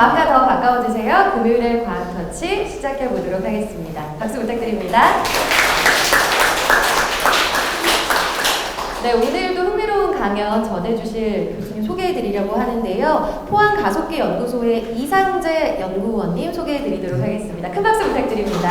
과학과 더 가까워지세요. 금요일의 과학터치 시작해보도록 하겠습니다. 박수 부탁드립니다. 네, 오늘도 흥미로운 강연 전해주실 교수님 소개해드리려고 하는데요. 포항가속기연구소의 이상재 연구원님 소개해드리도록 하겠습니다. 큰 박수 부탁드립니다.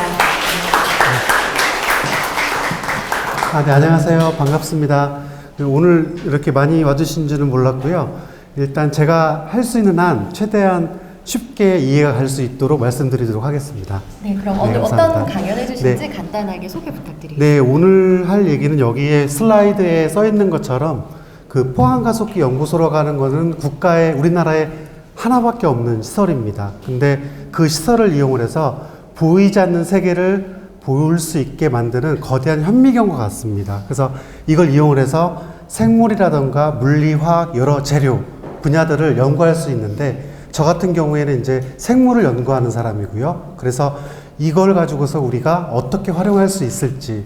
네, 안녕하세요. 반갑습니다. 오늘 이렇게 많이 와주신 줄은 몰랐고요. 일단 제가 할 수 있는 한 최대한 쉽게 이해가 갈 수 있도록 말씀드리도록 하겠습니다. 네, 그럼 네, 어떤 강연해 주실지 네. 간단하게 소개 부탁드리겠습니다. 네, 오늘 할 얘기는 여기에 슬라이드에 써 있는 것처럼 그 포항가속기 연구소로 가는 거는 국가에 우리나라에 하나밖에 없는 시설입니다. 근데 그 시설을 이용을 해서 보이지 않는 세계를 볼 수 있게 만드는 거대한 현미경과 같습니다. 그래서 이걸 이용을 해서 생물이라던가 물리, 화학 여러 재료 분야들을 연구할 수 있는데 저 같은 경우에는 이제 생물을 연구하는 사람이고요. 그래서 이걸 가지고서 우리가 어떻게 활용할 수 있을지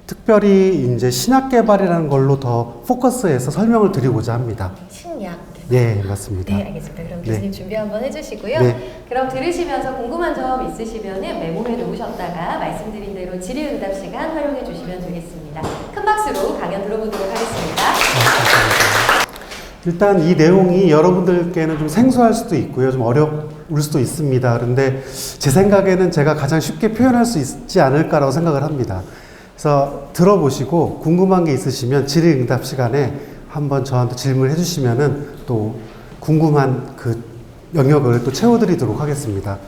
특별히 이제 신약 개발이라는 걸로 더 포커스해서 설명을 드리고자 합니다. 신약. 네, 맞습니다. 네, 알겠습니다. 그럼 교수님 네. 준비 한번 해주시고요. 네. 그럼 들으시면서 궁금한 점 있으시면 메모해 놓으셨다가 말씀드린 대로 질의응답 시간 활용해 주시면 되겠습니다. 큰 박수로 강연 들어보도록 하겠습니다. 일단 이 내용이 여러분들께는 좀 생소할 수도 있고요. 좀 어려울 수도 있습니다. 그런데 제 생각에는 제가 가장 쉽게 표현할 수 있지 않을까라고 생각을 합니다. 그래서 들어보시고 궁금한 게 있으시면 질의응답 시간에 한번 저한테 질문해 주시면은 또 궁금한 그 영역을 또 채워드리도록 하겠습니다.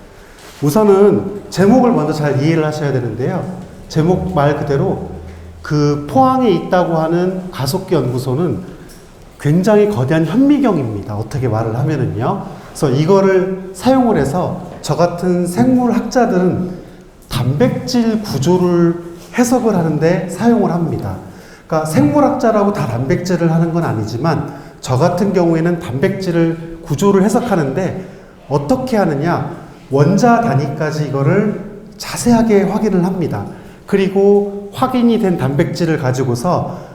우선은 제목을 먼저 잘 이해를 하셔야 되는데요. 제목 말 그대로 그 포항에 있다고 하는 가속기 연구소는 굉장히 거대한 현미경입니다. 어떻게 말을 하면은요. 그래서 이거를 사용을 해서 저 같은 생물학자들은 단백질 구조를 해석을 하는데 사용을 합니다. 그러니까 생물학자라고 다 단백질을 하는 건 아니지만 저 같은 경우에는 단백질을 구조를 해석하는데 어떻게 하느냐 원자 단위까지 이거를 자세하게 확인을 합니다. 그리고 확인이 된 단백질을 가지고서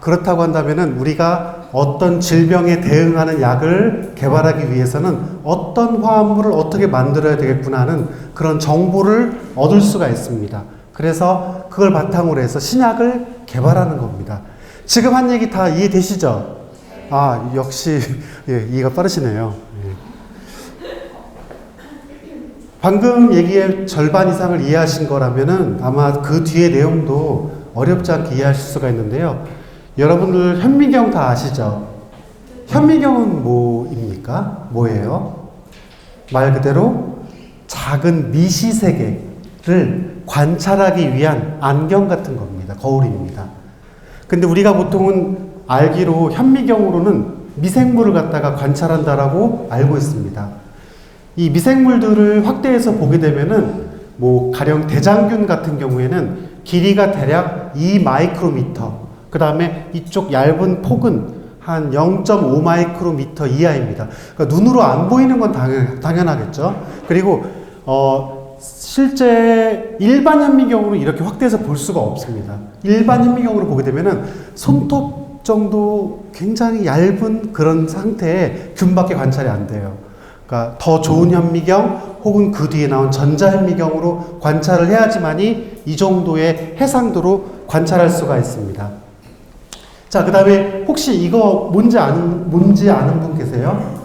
그렇다고 한다면은 우리가 어떤 질병에 대응하는 약을 개발하기 위해서는 어떤 화합물을 어떻게 만들어야 되겠구나 하는 그런 정보를 얻을 수가 있습니다. 그래서 그걸 바탕으로 해서 신약을 개발하는 겁니다. 지금 한 얘기 다 이해되시죠? 역시 예, 이해가 빠르시네요. 예. 방금 얘기의 절반 이상을 이해하신 거라면은 아마 그 뒤의 내용도 어렵지 않게 이해하실 수가 있는데요. 여러분들 현미경 다 아시죠? 현미경은 뭐입니까? 뭐예요? 말 그대로 작은 미시세계를 관찰하기 위한 안경 같은 겁니다. 거울입니다. 근데 우리가 보통은 알기로 현미경으로는 미생물을 갖다가 관찰한다라고 알고 있습니다. 이 미생물들을 확대해서 보게 되면은 가령 대장균 같은 경우에는 길이가 대략 2 마이크로미터, 그 다음에 이쪽 얇은 폭은 한 0.5 마이크로미터 이하입니다. 그러니까 눈으로 안 보이는 건 당연하겠죠. 그리고 실제 일반 현미경으로 이렇게 확대해서 볼 수가 없습니다. 일반 현미경으로 보게 되면은 손톱 정도 굉장히 얇은 그런 상태의 균밖에 관찰이 안 돼요. 그러니까 더 좋은 현미경 혹은 그 뒤에 나온 전자현미경으로 관찰을 해야지만이 이 정도의 해상도로 관찰할 수가 있습니다. 자, 그 다음에 혹시 이거 뭔지 아는 분 계세요?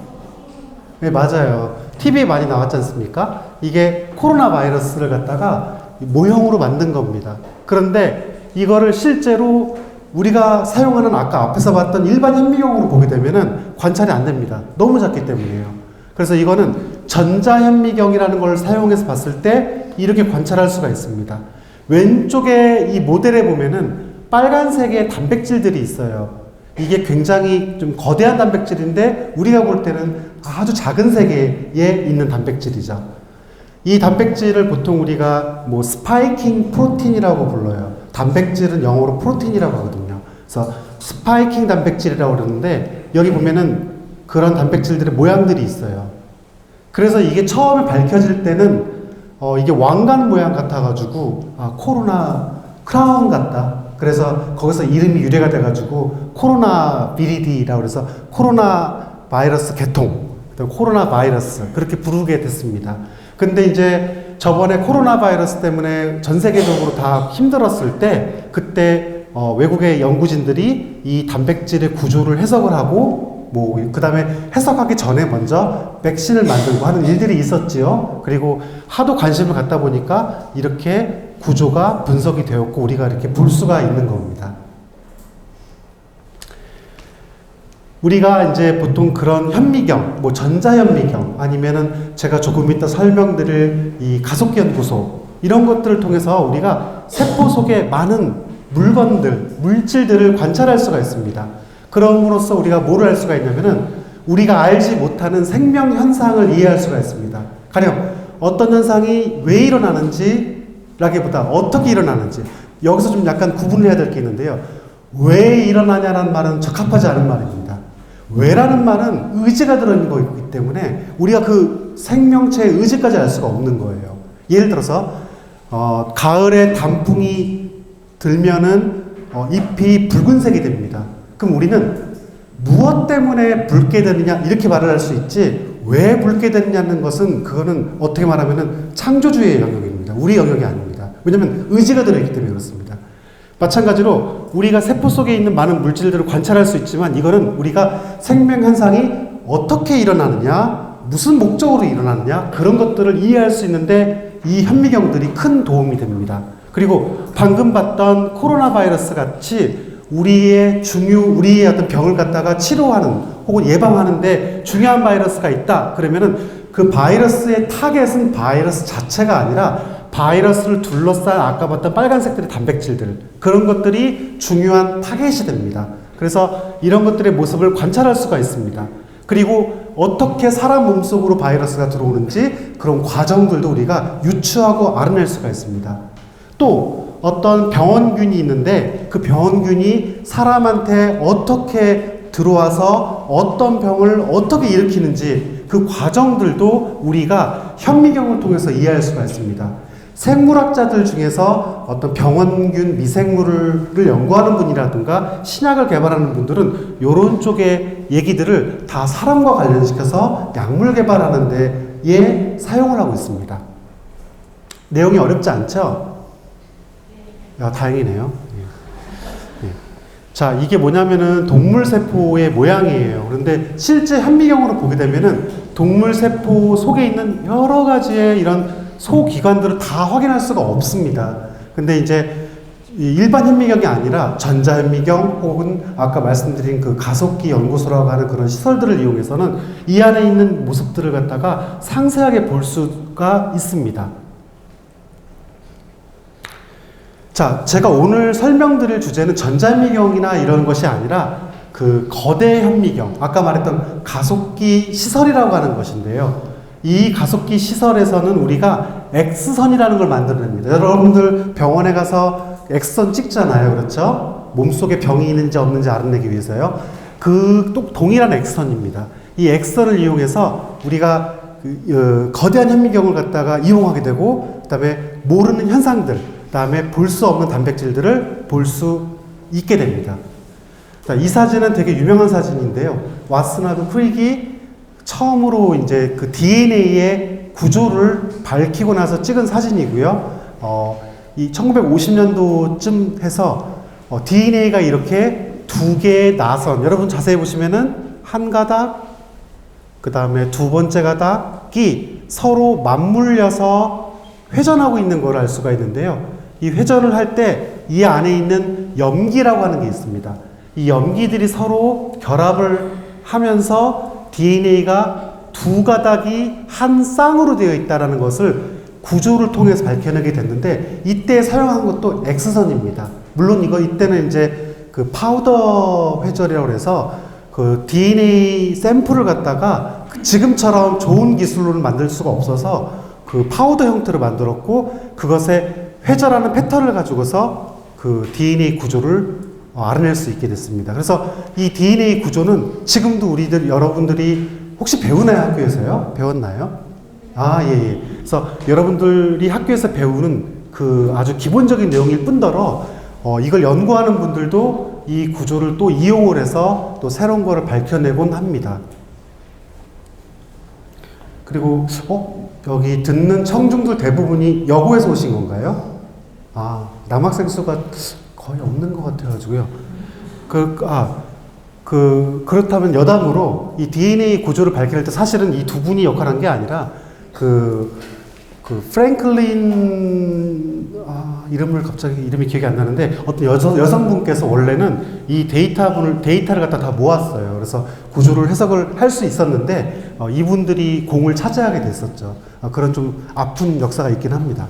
네, 맞아요. TV에 많이 나왔지 않습니까? 이게 코로나 바이러스를 갖다가 모형으로 만든 겁니다. 그런데 이거를 실제로 우리가 사용하는 아까 앞에서 봤던 일반 현미경으로 보게 되면은 관찰이 안 됩니다. 너무 작기 때문이에요. 그래서 이거는 전자현미경이라는 걸 사용해서 봤을 때 이렇게 관찰할 수가 있습니다. 왼쪽에 이 모델에 보면은 빨간색의 단백질들이 있어요. 이게 굉장히 좀 거대한 단백질인데 우리가 볼 때는 아주 작은 세계에 있는 단백질이죠. 이 단백질을 보통 우리가 스파이킹 프로틴이라고 불러요. 단백질은 영어로 프로틴이라고 하거든요. 그래서 스파이킹 단백질이라고 그러는데 여기 보면은 그런 단백질들의 모양들이 있어요. 그래서 이게 처음에 밝혀질 때는 이게 왕관 모양 같아가지고 코로나 크라운 같다. 그래서 거기서 이름이 유래가 돼가지고 코로나 비리디라고 해서 코로나 바이러스 개통 그다음 코로나 바이러스 그렇게 부르게 됐습니다. 근데 이제 저번에 코로나 바이러스 때문에 전 세계적으로 다 힘들었을 때 그때 외국의 연구진들이 이 단백질의 구조를 해석을 하고 그 다음에 해석하기 전에 먼저 백신을 만들고 하는 일들이 있었지요. 그리고 하도 관심을 갖다 보니까 이렇게 구조가 분석이 되었고 우리가 이렇게 볼 수가 있는 겁니다. 우리가 이제 보통 그런 현미경, 전자현미경, 아니면은 제가 조금 이따 설명드릴 이 가속기 연구소, 이런 것들을 통해서 우리가 세포 속에 많은 물건들, 물질들을 관찰할 수가 있습니다. 그럼으로써 우리가 뭐를 알 수가 있냐면은 우리가 알지 못하는 생명 현상을 이해할 수가 있습니다. 가령 어떤 현상이 왜 일어나는지 라기보다 어떻게 일어나는지, 여기서 좀 약간 구분을 해야 될 게 있는데요. 왜 일어나냐라는 말은 적합하지 않은 말입니다. 왜라는 말은 의지가 들어있는 거기 때문에 우리가 그 생명체의 의지까지 알 수가 없는 거예요. 예를 들어서 가을에 단풍이 들면은 잎이 붉은색이 됩니다. 그럼 우리는 무엇 때문에 붉게 되느냐 이렇게 말을 할 수 있지, 왜 붉게 되느냐는 것은 그거는 어떻게 말하면은 창조주의 영역입니다. 우리 영역이 아닙니다. 왜냐하면 의지가 들어있기 때문에 그렇습니다. 마찬가지로 우리가 세포 속에 있는 많은 물질들을 관찰할 수 있지만 이거는 우리가 생명 현상이 어떻게 일어나느냐, 무슨 목적으로 일어나느냐, 그런 것들을 이해할 수 있는데 이 현미경들이 큰 도움이 됩니다. 그리고 방금 봤던 코로나 바이러스 같이 우리의 어떤 병을 갖다가 치료하는 혹은 예방하는데 중요한 바이러스가 있다 그러면은 그 바이러스의 타겟은 바이러스 자체가 아니라 바이러스를 둘러싼 아까 봤던 빨간색들의 단백질들, 그런 것들이 중요한 타겟이 됩니다. 그래서 이런 것들의 모습을 관찰할 수가 있습니다. 그리고 어떻게 사람 몸속으로 바이러스가 들어오는지 그런 과정들도 우리가 유추하고 알아낼 수가 있습니다. 또 어떤 병원균이 있는데 그 병원균이 사람한테 어떻게 들어와서 어떤 병을 어떻게 일으키는지 그 과정들도 우리가 현미경을 통해서 이해할 수가 있습니다. 생물학자들 중에서 어떤 병원균 미생물을 연구하는 분이라든가 신약을 개발하는 분들은 이런 쪽의 얘기들을 다 사람과 관련시켜서 약물 개발하는 데에 사용을 하고 있습니다. 내용이 어렵지 않죠? 야, 다행이네요. 예. 자, 이게 뭐냐면은 동물세포의 모양이에요. 그런데 실제 현미경으로 보게 되면은 동물세포 속에 있는 여러 가지의 이런 소기관들을 다 확인할 수가 없습니다. 근데 이제 일반 현미경이 아니라 전자현미경 혹은 아까 말씀드린 그 가속기 연구소라고 하는 그런 시설들을 이용해서는 이 안에 있는 모습들을 갖다가 상세하게 볼 수가 있습니다. 자, 제가 오늘 설명드릴 주제는 전자현미경이나 이런 것이 아니라 그 거대 현미경, 아까 말했던 가속기 시설이라고 하는 것인데요. 이 가속기 시설에서는 우리가 X선이라는 걸 만들어냅니다. 여러분들 병원에 가서 X선 찍잖아요. 그렇죠? 몸속에 병이 있는지 없는지 알아내기 위해서요. 또 동일한 X선입니다. 이 X선을 이용해서 우리가 거대한 현미경을 갖다가 이용하게 되고, 그 다음에 모르는 현상들, 그 다음에 볼 수 없는 단백질들을 볼 수 있게 됩니다. 자, 이 사진은 되게 유명한 사진인데요. 왓슨하고 크릭이 처음으로 이제 그 DNA의 구조를 밝히고 나서 찍은 사진이고요. 이 1950년도쯤 해서 DNA가 이렇게 두 개의 나선, 여러분 자세히 보시면은 한 가닥, 그 다음에 두 번째 가닥이 서로 맞물려서 회전하고 있는 걸 알 수가 있는데요. 이 회전을 할 때 이 안에 있는 염기라고 하는 게 있습니다. 이 염기들이 서로 결합을 하면서 DNA가 두 가닥이 한 쌍으로 되어 있다는 것을 구조를 통해서 밝혀내게 됐는데, 이때 사용한 것도 X선입니다. 물론 이때는 이제 그 파우더 회절이라고 해서 그 DNA 샘플을 갖다가 지금처럼 좋은 기술로는 만들 수가 없어서 그 파우더 형태로 만들었고, 그것에 회절하는 패턴을 가지고서 그 DNA 구조를 알아낼 수 있게 됐습니다. 그래서 이 DNA 구조는 지금도 여러분들이 혹시 배우나요? 학교에서요? 배웠나요? 아, 예. 그래서 여러분들이 학교에서 배우는 그 아주 기본적인 내용일 뿐더러 이걸 연구하는 분들도 이 구조를 또 이용을 해서 또 새로운 거를 밝혀내곤 합니다. 그리고 여기 듣는 청중들 대부분이 여고에서 오신 건가요? 아, 남학생 수가 거의 없는 것 같아가지고요. 그렇다면 여담으로 이 DNA 구조를 밝힐 때 사실은 이 두 분이 역할한 게 아니라 프랭클린 이름이 기억이 안 나는데 어떤 여성분께서 원래는 이 데이터를 갖다 다 모았어요. 그래서 구조를 해석을 할 수 있었는데 이분들이 공을 차지하게 됐었죠. 그런 좀 아픈 역사가 있긴 합니다.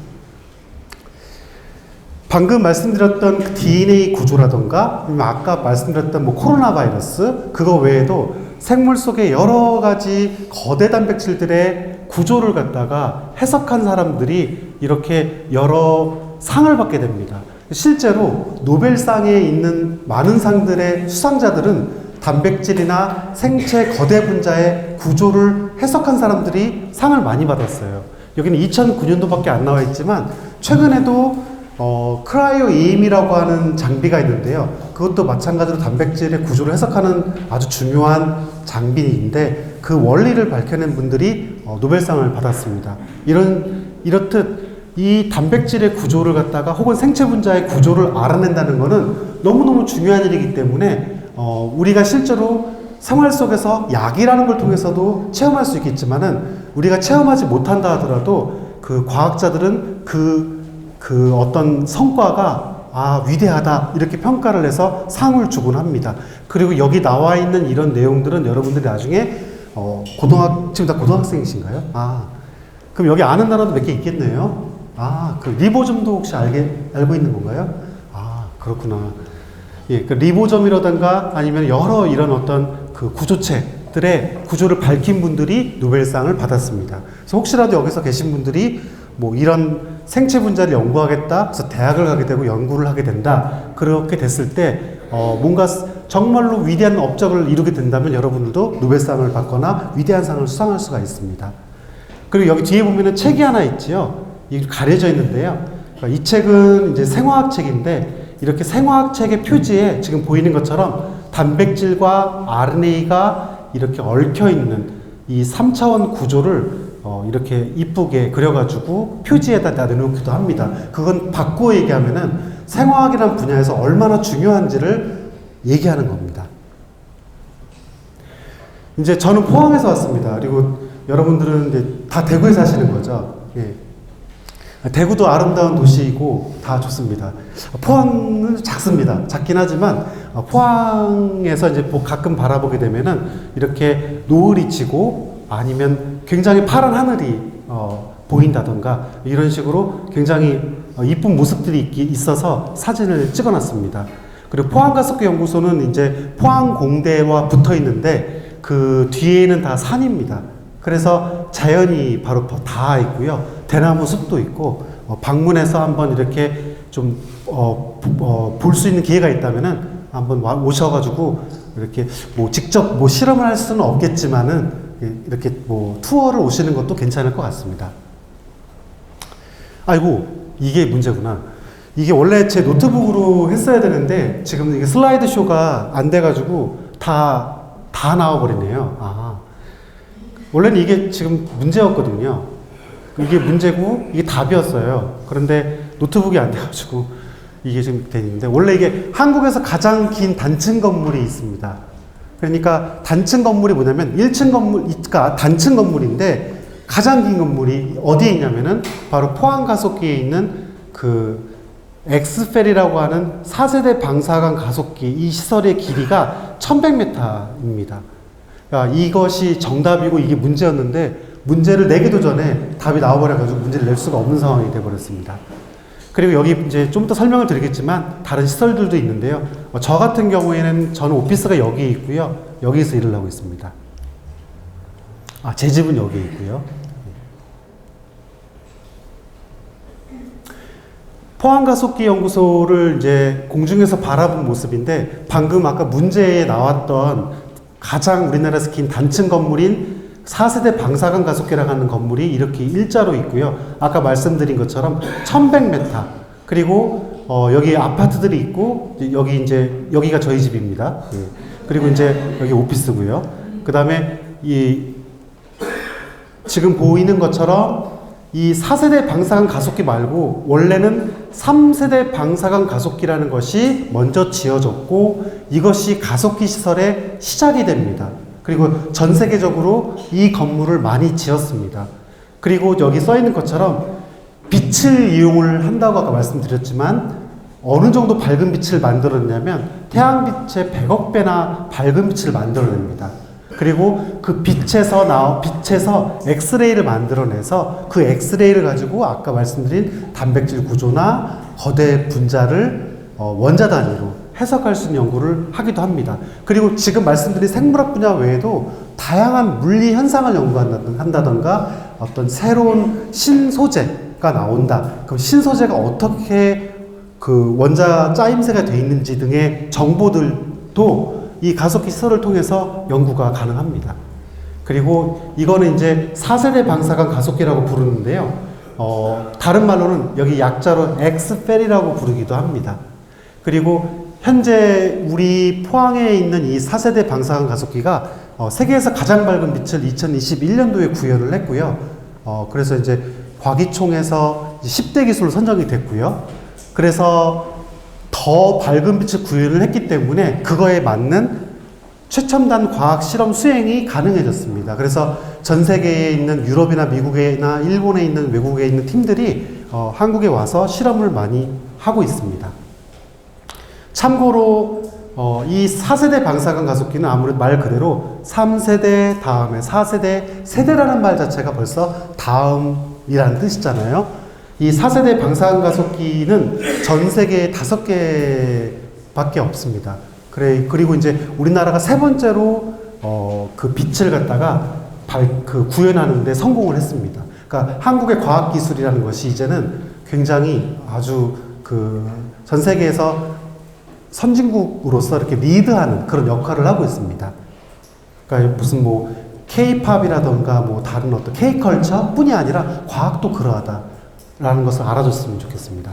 방금 말씀드렸던 그 DNA 구조라던가 아까 말씀드렸던 뭐 코로나 바이러스 그거 외에도 생물 속의 여러 가지 거대 단백질들의 구조를 갖다가 해석한 사람들이 이렇게 여러 상을 받게 됩니다. 실제로 노벨상에 있는 많은 상들의 수상자들은 단백질이나 생체 거대 분자의 구조를 해석한 사람들이 상을 많이 받았어요. 여기는 2009년도밖에 안 나와 있지만 최근에도 크라이오 EM이라고 하는 장비가 있는데요. 그것도 마찬가지로 단백질의 구조를 해석하는 아주 중요한 장비인데 그 원리를 밝혀낸 분들이 노벨상을 받았습니다. 이렇듯 이 단백질의 구조를 갖다가 혹은 생체 분자의 구조를 알아낸다는 것은 너무너무 중요한 일이기 때문에 우리가 실제로 생활 속에서 약이라는 걸 통해서도 체험할 수 있겠지만은 우리가 체험하지 못한다 하더라도 그 과학자들은 그 어떤 성과가 위대하다 이렇게 평가를 해서 상을 주곤 합니다. 그리고 여기 나와 있는 이런 내용들은 여러분들이 나중에 지금 다 고등학생이신가요? 그럼 여기 아는 단어도 몇 개 있겠네요. 그 리보좀도 혹시 알고 있는 건가요? 그렇구나. 예, 그 리보점이라든가 아니면 여러 이런 어떤 그 구조체들의 구조를 밝힌 분들이 노벨상을 받았습니다. 그래서 혹시라도 여기서 계신 분들이 뭐 이런 생체 분자를 연구하겠다, 그래서 대학을 가게 되고 연구를 하게 된다. 그렇게 됐을 때 뭔가 정말로 위대한 업적을 이루게 된다면 여러분들도 노벨상을 받거나 위대한 상을 수상할 수가 있습니다. 그리고 여기 뒤에 보면은 책이 하나 있지요. 이게 가려져 있는데요. 이 책은 이제 생화학 책인데 이렇게 생화학 책의 표지에 지금 보이는 것처럼 단백질과 RNA가 이렇게 얽혀 있는 이 3차원 구조를 이렇게 이쁘게 그려가지고 표지에다 내놓기도 합니다. 그건 바꾸어 얘기하면은 생화학이라는 분야에서 얼마나 중요한지를 얘기하는 겁니다. 이제 저는 포항에서 왔습니다. 그리고 여러분들은 이제 다 대구에 사시는 거죠. 예. 대구도 아름다운 도시이고 다 좋습니다. 포항은 작습니다. 작긴 하지만 포항에서 이제 가끔 바라보게 되면은 이렇게 노을이 지고 아니면 굉장히 파란 하늘이 보인다던가 이런 식으로 굉장히 이쁜 모습들이 있어서 사진을 찍어놨습니다. 그리고 포항가습기 연구소는 이제 포항공대와 붙어 있는데 그 뒤에는 다 산입니다. 그래서 자연이 바로 다 있고요. 대나무 숲도 있고 방문해서 한번 이렇게 좀 볼 수 있는 기회가 있다면은 한번 오셔가지고 이렇게 뭐 직접 뭐 실험을 할 수는 없겠지만은 이렇게 뭐 투어를 오시는 것도 괜찮을 것 같습니다. 아이고 이게 문제구나. 이게 원래 제 노트북으로 했어야 되는데 지금 이게 슬라이드 쇼가 안 돼가지고 다 나와버리네요. 원래는 이게 지금 문제였거든요. 이게 문제고 이게 답이었어요. 그런데 노트북이 안 돼가지고 이게 지금 되는데 원래 이게 한국에서 가장 긴 단층 건물이 있습니다. 그러니까 단층 건물이 뭐냐면 1층 건물, 그러니까 단층 건물인데 가장 긴 건물이 어디에 있냐면은 바로 포항가속기에 있는 그 엑스펠이라고 하는 4세대 방사관 가속기 이 시설의 길이가 1100m입니다. 그러니까 이것이 정답이고 이게 문제였는데 문제를 내기도 전에 답이 나와버려가지고 문제를 낼 수가 없는 상황이 되어버렸습니다. 그리고 여기 이제 좀 더 설명을 드리겠지만 다른 시설들도 있는데요. 저 같은 경우에는 저는 오피스가 여기 있고요. 여기서 일을 하고 있습니다. 제 집은 여기 있고요. 포항가속기 연구소를 이제 공중에서 바라본 모습인데 방금 아까 문제에 나왔던 가장 우리나라에서 긴 단층 건물인 4세대 방사관 가속기라고 하는 건물이 이렇게 일자로 있고요. 아까 말씀드린 것처럼 1100m 그리고 여기 아파트들이 있고 여기가 저희 집입니다. 그리고 이제 여기 오피스고요. 그 다음에 지금 보이는 것처럼 이 4세대 방사능 가속기 말고 원래는 3세대 방사능 가속기라는 것이 먼저 지어졌고 이것이 가속기 시설의 시작이 됩니다. 그리고 전 세계적으로 이 건물을 많이 지었습니다. 그리고 여기 써 있는 것처럼 빛을 이용을 한다고 아까 말씀드렸지만 어느 정도 밝은 빛을 만들었냐면 태양빛의 100억 배나 밝은 빛을 만들어냅니다. 그리고 그 빛에서 엑스레이를 만들어내서 그 엑스레이를 가지고 아까 말씀드린 단백질 구조나 거대 분자를 원자 단위로 해석할 수 있는 연구를 하기도 합니다. 그리고 지금 말씀드린 생물학 분야 외에도 다양한 물리 현상을 연구한다던가 어떤 새로운 신소재가 나온다. 그럼 신소재가 어떻게 그 원자 짜임새가 되어 있는지 등의 정보들도 이 가속기 시설을 통해서 연구가 가능합니다. 그리고 이거는 이제 4세대 방사능 가속기라고 부르는데요. 다른 말로는 여기 약자로 엑스펠이라고 부르기도 합니다. 그리고 현재 우리 포항에 있는 이 4세대 방사능 가속기가 세계에서 가장 밝은 빛을 2021년도에 구현을 했고요. 그래서 이제 과기총에서 10대 기술로 선정이 됐고요. 그래서 더 밝은 빛을 구현을 했기 때문에 그거에 맞는 최첨단 과학 실험 수행이 가능해졌습니다. 그래서 전 세계에 있는 유럽이나 미국이나 일본에 있는 외국에 있는 팀들이 한국에 와서 실험을 많이 하고 있습니다. 참고로 이 4세대 방사능 가속기는 아무래도 말 그대로 3세대 다음에 4세대, 세대라는 말 자체가 벌써 다음이라는 뜻이잖아요. 이 4세대 방사능 가속기는 전 세계에 5개밖에 없습니다. 그리고 이제 우리나라가 세 번째로 그 빛을 갖다가 구현하는데 성공을 했습니다. 그러니까 한국의 과학기술이라는 것이 이제는 굉장히 아주 전 세계에서 선진국으로서 이렇게 리드하는 그런 역할을 하고 있습니다. 그러니까 무슨 뭐 K-팝이라던가 뭐 다른 어떤 K-컬처 뿐이 아니라 과학도 그러하다라는 것을 알아줬으면 좋겠습니다.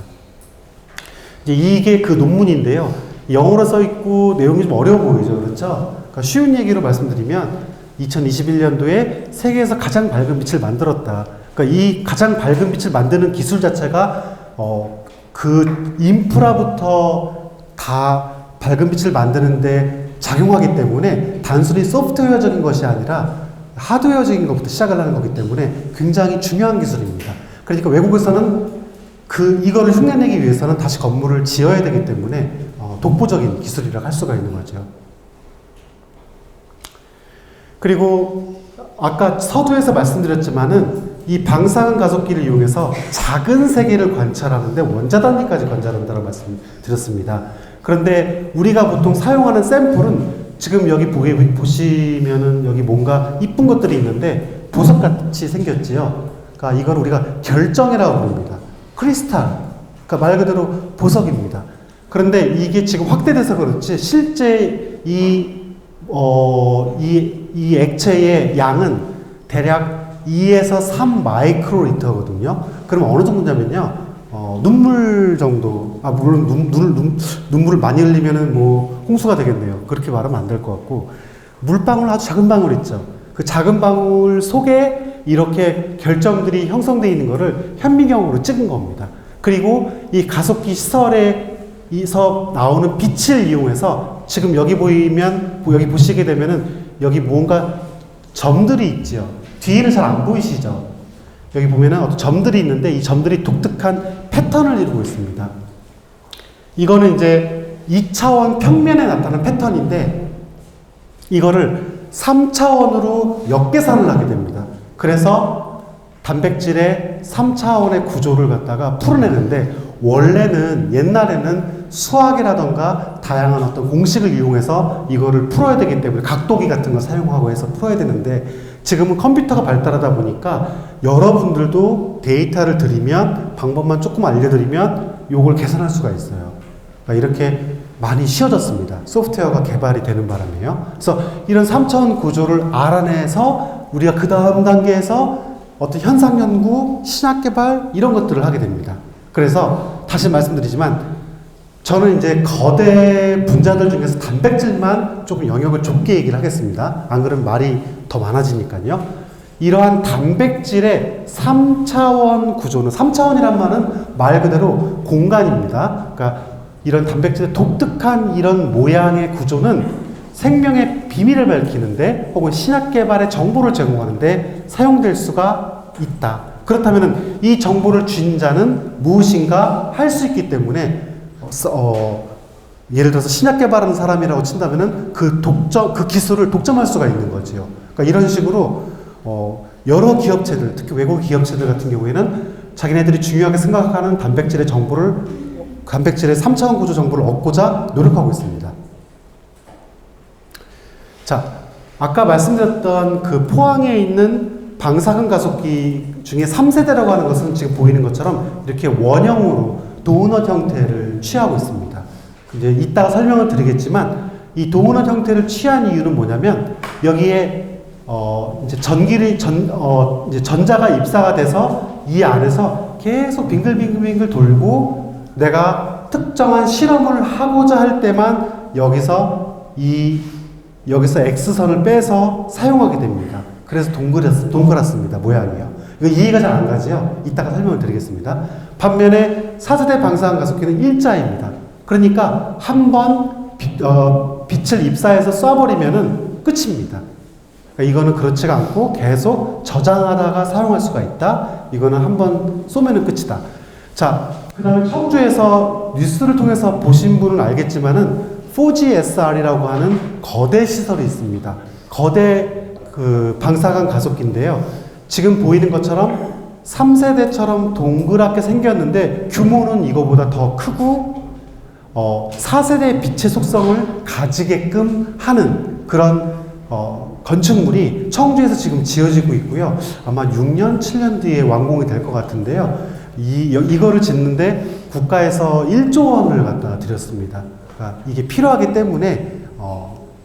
이제 이게 그 논문인데요. 영어로 써 있고 내용이 좀 어려워 보이죠, 그렇죠? 그러니까 쉬운 얘기로 말씀드리면 2021년도에 세계에서 가장 밝은 빛을 만들었다. 그러니까 이 가장 밝은 빛을 만드는 기술 자체가 그 인프라부터 다 밝은 빛을 만드는데 작용하기 때문에 단순히 소프트웨어적인 것이 아니라 하드웨어적인 것부터 시작을 하는 거기 때문에 굉장히 중요한 기술입니다. 그러니까 외국에서는 이거를 흉내내기 위해서는 다시 건물을 지어야 되기 때문에 독보적인 기술이라고 할 수가 있는 거죠. 그리고 아까 서두에서 말씀드렸지만은 이 방사능 가속기를 이용해서 작은 세계를 관찰하는데 원자 단위까지 관찰한다고 말씀드렸습니다. 그런데 우리가 보통 사용하는 샘플은 지금 여기 보시면은 여기 뭔가 이쁜 것들이 있는데 보석같이 생겼지요. 그러니까 이걸 우리가 결정이라고 부릅니다. 크리스탈. 그러니까 말 그대로 보석입니다. 그런데 이게 지금 확대돼서 그렇지 실제 이 액체의 양은 대략 2에서 3 마이크로리터거든요. 그럼 어느 정도냐면요. 눈물 정도, 물론 눈물을 많이 흘리면은 뭐 홍수가 되겠네요. 그렇게 말하면 안 될 것 같고, 물방울 아주 작은 방울 있죠. 그 작은 방울 속에 이렇게 결정들이 형성되어 있는 거를 현미경으로 찍은 겁니다. 그리고 이 가속기 시설에서 나오는 빛을 이용해서 지금 여기 보시게 되면은 여기 뭔가 점들이 있죠. 뒤에는 잘 안 보이시죠? 여기 보면은 어떤 점들이 있는데 이 점들이 독특한 패턴을 이루고 있습니다. 이거는 이제 2차원 평면에 나타나는 패턴인데 이거를 3차원으로 역계산을 하게 됩니다. 그래서 단백질의 3차원의 구조를 갖다가 풀어내는데 원래는 옛날에는 수학이라던가 다양한 어떤 공식을 이용해서 이거를 풀어야 되기 때문에 각도기 같은 거 사용하고 해서 풀어야 되는데 지금은 컴퓨터가 발달하다 보니까 여러분들도 데이터를 드리면 방법만 조금 알려드리면 요걸 계산할 수가 있어요. 그러니까 이렇게 많이 쉬워졌습니다. 소프트웨어가 개발이 되는 바람에요. 그래서 이런 3차원 구조를 알아내서 우리가 그 다음 단계에서 어떤 현상 연구, 신약 개발 이런 것들을 하게 됩니다. 그래서 다시 말씀드리지만 저는 이제 거대 분자들 중에서 단백질만 조금 영역을 좁게 얘기를 하겠습니다. 안 그러면 말이 더 많아지니까요. 이러한 단백질의 3차원 구조는 3차원이란 말은 말 그대로 공간입니다. 그러니까 이런 단백질의 독특한 이런 모양의 구조는 생명의 비밀을 밝히는데 혹은 신약 개발의 정보를 제공하는데 사용될 수가 있다. 그렇다면 이 정보를 쥔 자는 무엇인가 할 수 있기 때문에 예를 들어서 신약 개발하는 사람이라고 친다면은 그 기술을 독점할 수가 있는 거지요. 그러니까 이런 식으로 여러 기업체들, 특히 외국 기업체들 같은 경우에는 자기네들이 중요하게 생각하는 단백질의 3차원 구조 정보를 얻고자 노력하고 있습니다. 자, 아까 말씀드렸던 그 포항에 있는 방사능 가속기 중에 3세대라고 하는 것은 지금 보이는 것처럼 이렇게 원형으로 도넛 형태를 취하고 있습니다. 이제 이따가 설명을 드리겠지만 이 도넛 형태를 취한 이유는 뭐냐면 여기에 이제 전자가 입사가 돼서 이 안에서 계속 빙글빙글 돌고 내가 특정한 실험을 하고자 할 때만 여기서 X선을 빼서 사용하게 됩니다. 그래서 동그랗습니다. 모양이요. 이거 이해가 잘 안 가지요? 이따가 설명을 드리겠습니다. 반면에 4세대 방사능 가속기는 일자입니다. 그러니까 한번 빛을 입사해서 쏴버리면은 끝입니다. 그러니까 이거는 그렇지가 않고 계속 저장하다가 사용할 수가 있다. 이거는 한번 쏘면은 끝이다. 자, 그 다음에 청주에서 뉴스를 통해서 보신 분은 알겠지만은 4GSR이라고 하는 거대 시설이 있습니다. 거대 그 방사능 가속기인데요. 지금 보이는 것처럼 3세대처럼 동그랗게 생겼는데 규모는 이거보다 더 크고 4세대의 빛의 속성을 가지게끔 하는 그런 건축물이 청주에서 지금 지어지고 있고요. 아마 6년, 7년 뒤에 완공이 될 것 같은데요. 이거를 짓는데 국가에서 1조 원을 갖다 드렸습니다. 그러니까 이게 필요하기 때문에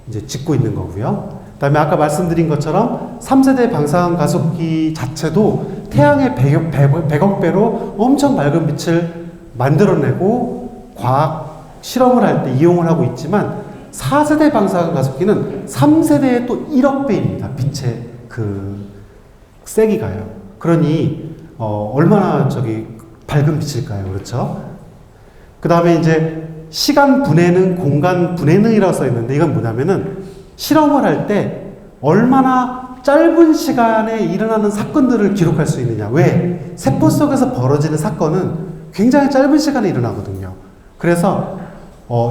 이제 짓고 있는 거고요. 그 다음에 아까 말씀드린 것처럼 3세대 방사능 가속기 자체도 태양의 100억 배로 엄청 밝은 빛을 만들어내고 과학 실험을 할 때 이용을 하고 있지만 4세대 방사능 가속기는 3세대의 또 1억 배입니다. 빛의 그 세기가요. 그러니 얼마나 밝은 빛일까요? 그렇죠? 그 다음에 이제 시간 분해능, 공간 분해능이라고 써 있는데 이건 뭐냐면은 실험을 할 때 얼마나 짧은 시간에 일어나는 사건들을 기록할 수 있느냐. 왜? 세포 속에서 벌어지는 사건은 굉장히 짧은 시간에 일어나거든요. 그래서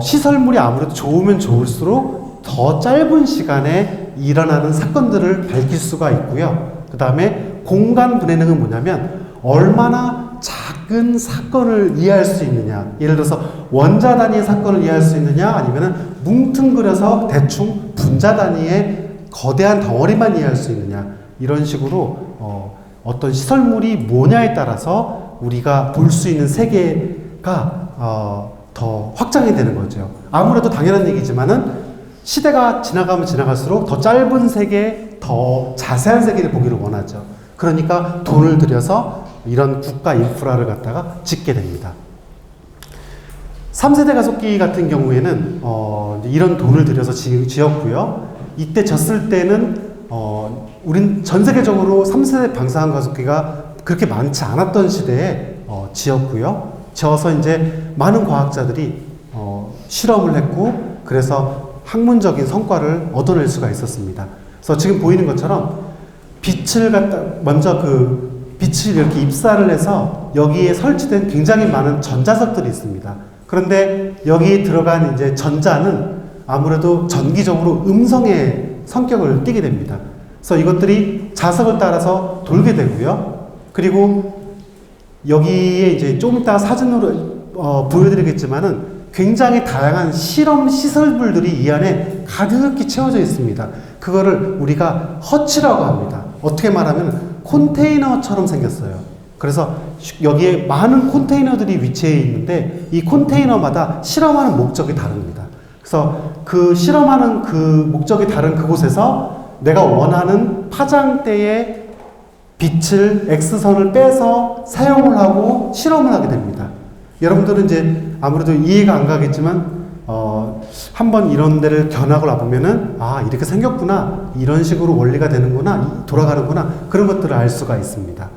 시설물이 아무래도 좋으면 좋을수록 더 짧은 시간에 일어나는 사건들을 밝힐 수가 있고요. 그 다음에 공간 분해능은 뭐냐면 얼마나 작은 사건을 이해할 수 있느냐. 예를 들어서 원자 단위의 사건을 이해할 수 있느냐 아니면 뭉뚱그려서 대충 분자 단위의 거대한 덩어리만 이해할 수 있느냐. 이런 식으로 어떤 시설물이 뭐냐에 따라서 우리가 볼 수 있는 세계가 더 확장이 되는 거죠. 아무래도 당연한 얘기지만은 시대가 지나가면 지나갈수록 더 짧은 세계, 더 자세한 세계를 보기를 원하죠. 그러니까 돈을 들여서 이런 국가 인프라를 갖다가 짓게 됩니다. 3세대 가속기 같은 경우에는 이런 돈을 들여서 지었고요. 이때 졌을 때는 우린 전 세계적으로 3세대 방사능 가속기가 그렇게 많지 않았던 시대에 지었고요. 지어서 이제 많은 과학자들이 실험을 했고 그래서 학문적인 성과를 얻어낼 수가 있었습니다. 그래서 지금 보이는 것처럼 먼저 빛을 이렇게 입사를 해서 여기에 설치된 굉장히 많은 전자석들이 있습니다. 그런데 여기에 들어간 이제 전자는 아무래도 전기적으로 음성의 성격을 띠게 됩니다. 그래서 이것들이 자석을 따라서 돌게 되고요. 그리고 여기에 이제 좀 이따 사진으로 보여드리겠지만은 굉장히 다양한 실험 시설물들이 이 안에 가득히 채워져 있습니다. 그거를 우리가 허치라고 합니다. 어떻게 말하면 컨테이너처럼 생겼어요. 그래서 여기에 많은 컨테이너들이 위치해 있는데 이 컨테이너마다 실험하는 목적이 다릅니다. 그래서 그 실험하는 그 목적이 다른 그곳에서 내가 원하는 파장대의 빛을 X선을 빼서 사용을 하고 실험을 하게 됩니다. 여러분들은 이제 아무래도 이해가 안 가겠지만 한번 이런 데를 견학을 와보면은 아 이렇게 생겼구나, 이런 식으로 원리가 되는구나, 돌아가는구나, 그런 것들을 알 수가 있습니다.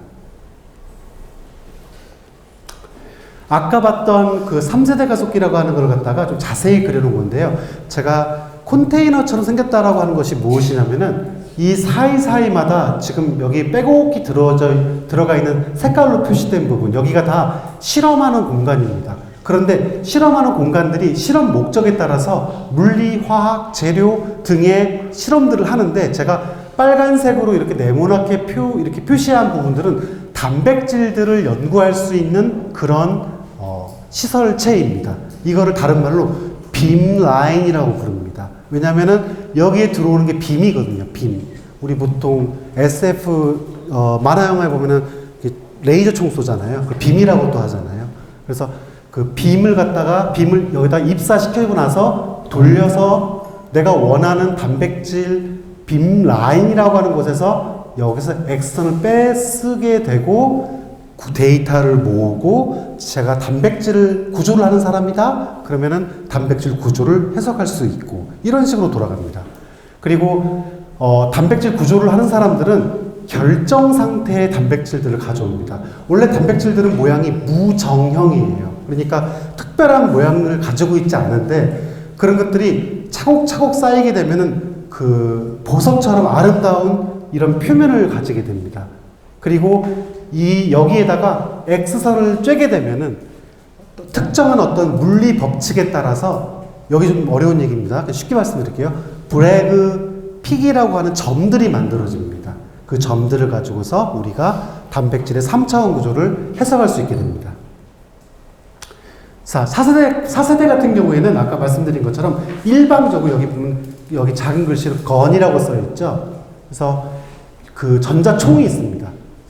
아까 봤던 그 3세대 가속기라고 하는 걸 갖다가 좀 자세히 그려놓은 건데요. 제가 컨테이너처럼 생겼다라고 하는 것이 무엇이냐면은 이 사이사이마다 지금 여기 빼곡히 들어가 있는 색깔로 표시된 부분, 여기가 다 실험하는 공간입니다. 그런데 실험하는 공간들이 실험 목적에 따라서 물리, 화학, 재료 등의 실험들을 하는데, 제가 빨간색으로 이렇게 네모나게 이렇게 표시한 부분들은 단백질들을 연구할 수 있는 그런 시설체입니다. 이거를 다른 말로 빔라인이라고 부릅니다. 왜냐하면은 여기에 들어오는 게 빔이거든요. 빔. 우리 보통 SF 만화 영화에 보면은 레이저 총 쏘잖아요. 그 빔이라고 또 하잖아요. 그래서 그 빔을 여기다 입사시키고 나서 돌려서 내가 원하는 단백질 빔라인이라고 하는 곳에서 여기서 액선을 빼쓰게 되고 데이터를 모으고, 제가 단백질 구조를 하는 사람이다 그러면은 단백질 구조를 해석할 수 있고, 이런 식으로 돌아갑니다. 그리고 단백질 구조를 하는 사람들은 결정 상태의 단백질들을 가져옵니다. 원래 단백질들은 모양이 무정형이에요. 그러니까 특별한 모양을 가지고 있지 않은데, 그런 것들이 차곡차곡 쌓이게 되면은 그 보석처럼 아름다운 이런 표면을 가지게 됩니다. 그리고 여기에다가 X선을 쬐게 되면은 특정한 어떤 물리 법칙에 따라서, 여기 좀 어려운 얘기입니다. 쉽게 말씀드릴게요. 브래그 픽이라고 하는 점들이 만들어집니다. 그 점들을 가지고서 우리가 단백질의 3차원 구조를 해석할 수 있게 됩니다. 자, 4세대 같은 경우에는 아까 말씀드린 것처럼 일방적으로 여기 보면 여기 작은 글씨로 건이라고 써 있죠. 그래서 그 전자총이 있습니다.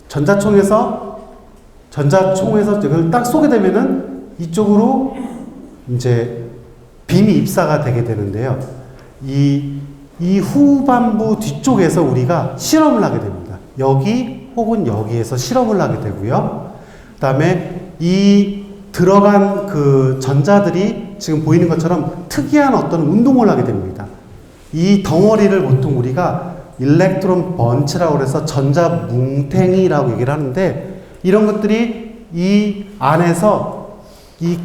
전자총에서 이걸 딱 쏘게 되면은 이쪽으로 이제 빔이 입사가 되게 되는데요. 이 후반부 뒤쪽에서 우리가 실험을 하게 됩니다. 여기 혹은 여기에서 실험을 하게 되고요. 그 다음에 이 들어간 그 전자들이 지금 보이는 것처럼 특이한 어떤 운동을 하게 됩니다. 이 덩어리를 보통 우리가 일렉트론 번치라고 해서 전자 뭉탱이라고 얘기를 하는데, 이런 것들이 이 안에서 이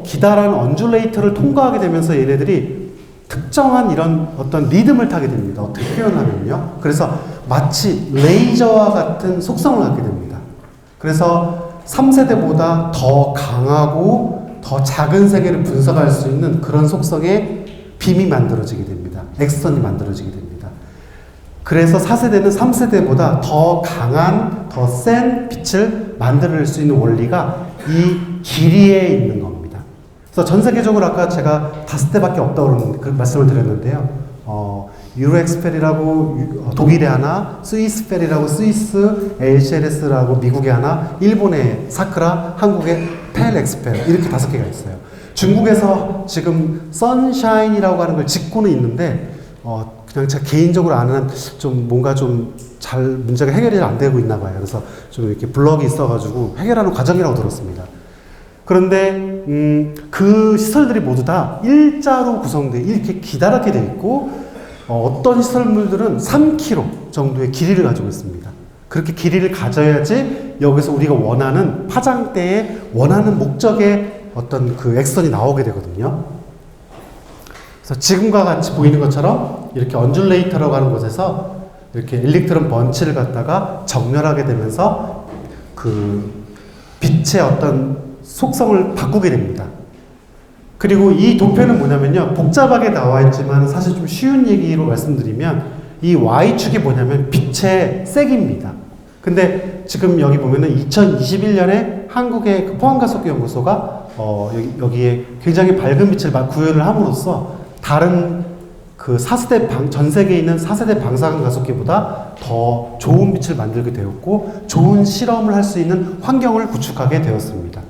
기다란 언줄레이터를 통과하게 되면서 얘네들이 특정한 이런 어떤 리듬을 타게 됩니다. 어떻게 표현하면요. 그래서 마치 레이저와 같은 속성을 갖게 됩니다. 그래서 3세대보다 더 강하고 더 작은 세계를 분석할 수 있는 그런 속성의 빔이 만들어지게 됩니다. X선이 만들어지게 됩니다. 그래서 4세대는 3세대보다 더 강한, 더 센 빛을 만들어낼 수 있는 원리가 이 길이에 있는 겁니다. 그래서 전 세계적으로 아까 제가 5대밖에 없다고 그 말씀을 드렸는데요. 유로엑스펠이라고 독일에 하나, 스위스펠이라고 스위스, LCLS라고 미국에 하나, 일본의 사크라, 한국의 펠엑스펠, 이렇게 5개가 있어요. 중국에서 지금 선샤인이라고 하는 걸 짓고는 있는데, 그냥 제가 개인적으로 아는 좀 뭔가 좀 잘 문제가 해결이 안 되고 있나 봐요. 그래서 좀 이렇게 블럭이 있어가지고 해결하는 과정이라고 들었습니다. 그런데 그 시설들이 모두 다 일자로 구성되어 이렇게 기다랗게 되어 있고, 어떤 시설물들은 3km 정도의 길이를 가지고 있습니다. 그렇게 길이를 가져야지 여기서 우리가 원하는 파장대에 원하는 목적의 어떤 그 액선이 나오게 되거든요. 그래서 지금과 같이 보이는 것처럼 이렇게 언줄레이터라고 하는 곳에서 이렇게 일렉트론 번치를 갖다가 정렬하게 되면서 그 빛의 어떤 속성을 바꾸게 됩니다. 그리고 이 도표는 뭐냐면요, 복잡하게 나와 있지만 사실 좀 쉬운 얘기로 말씀드리면, 이 Y축이 뭐냐면 빛의 색입니다. 근데 지금 여기 보면은 2021년에 한국의 그 포항가속기연구소가 여기에 굉장히 밝은 빛을 구현을 함으로써 다른 그 4세대 전 세계에 있는 4세대 방사능 가속기보다 더 좋은 빛을 만들게 되었고, 좋은 실험을 할 수 있는 환경을 구축하게 되었습니다.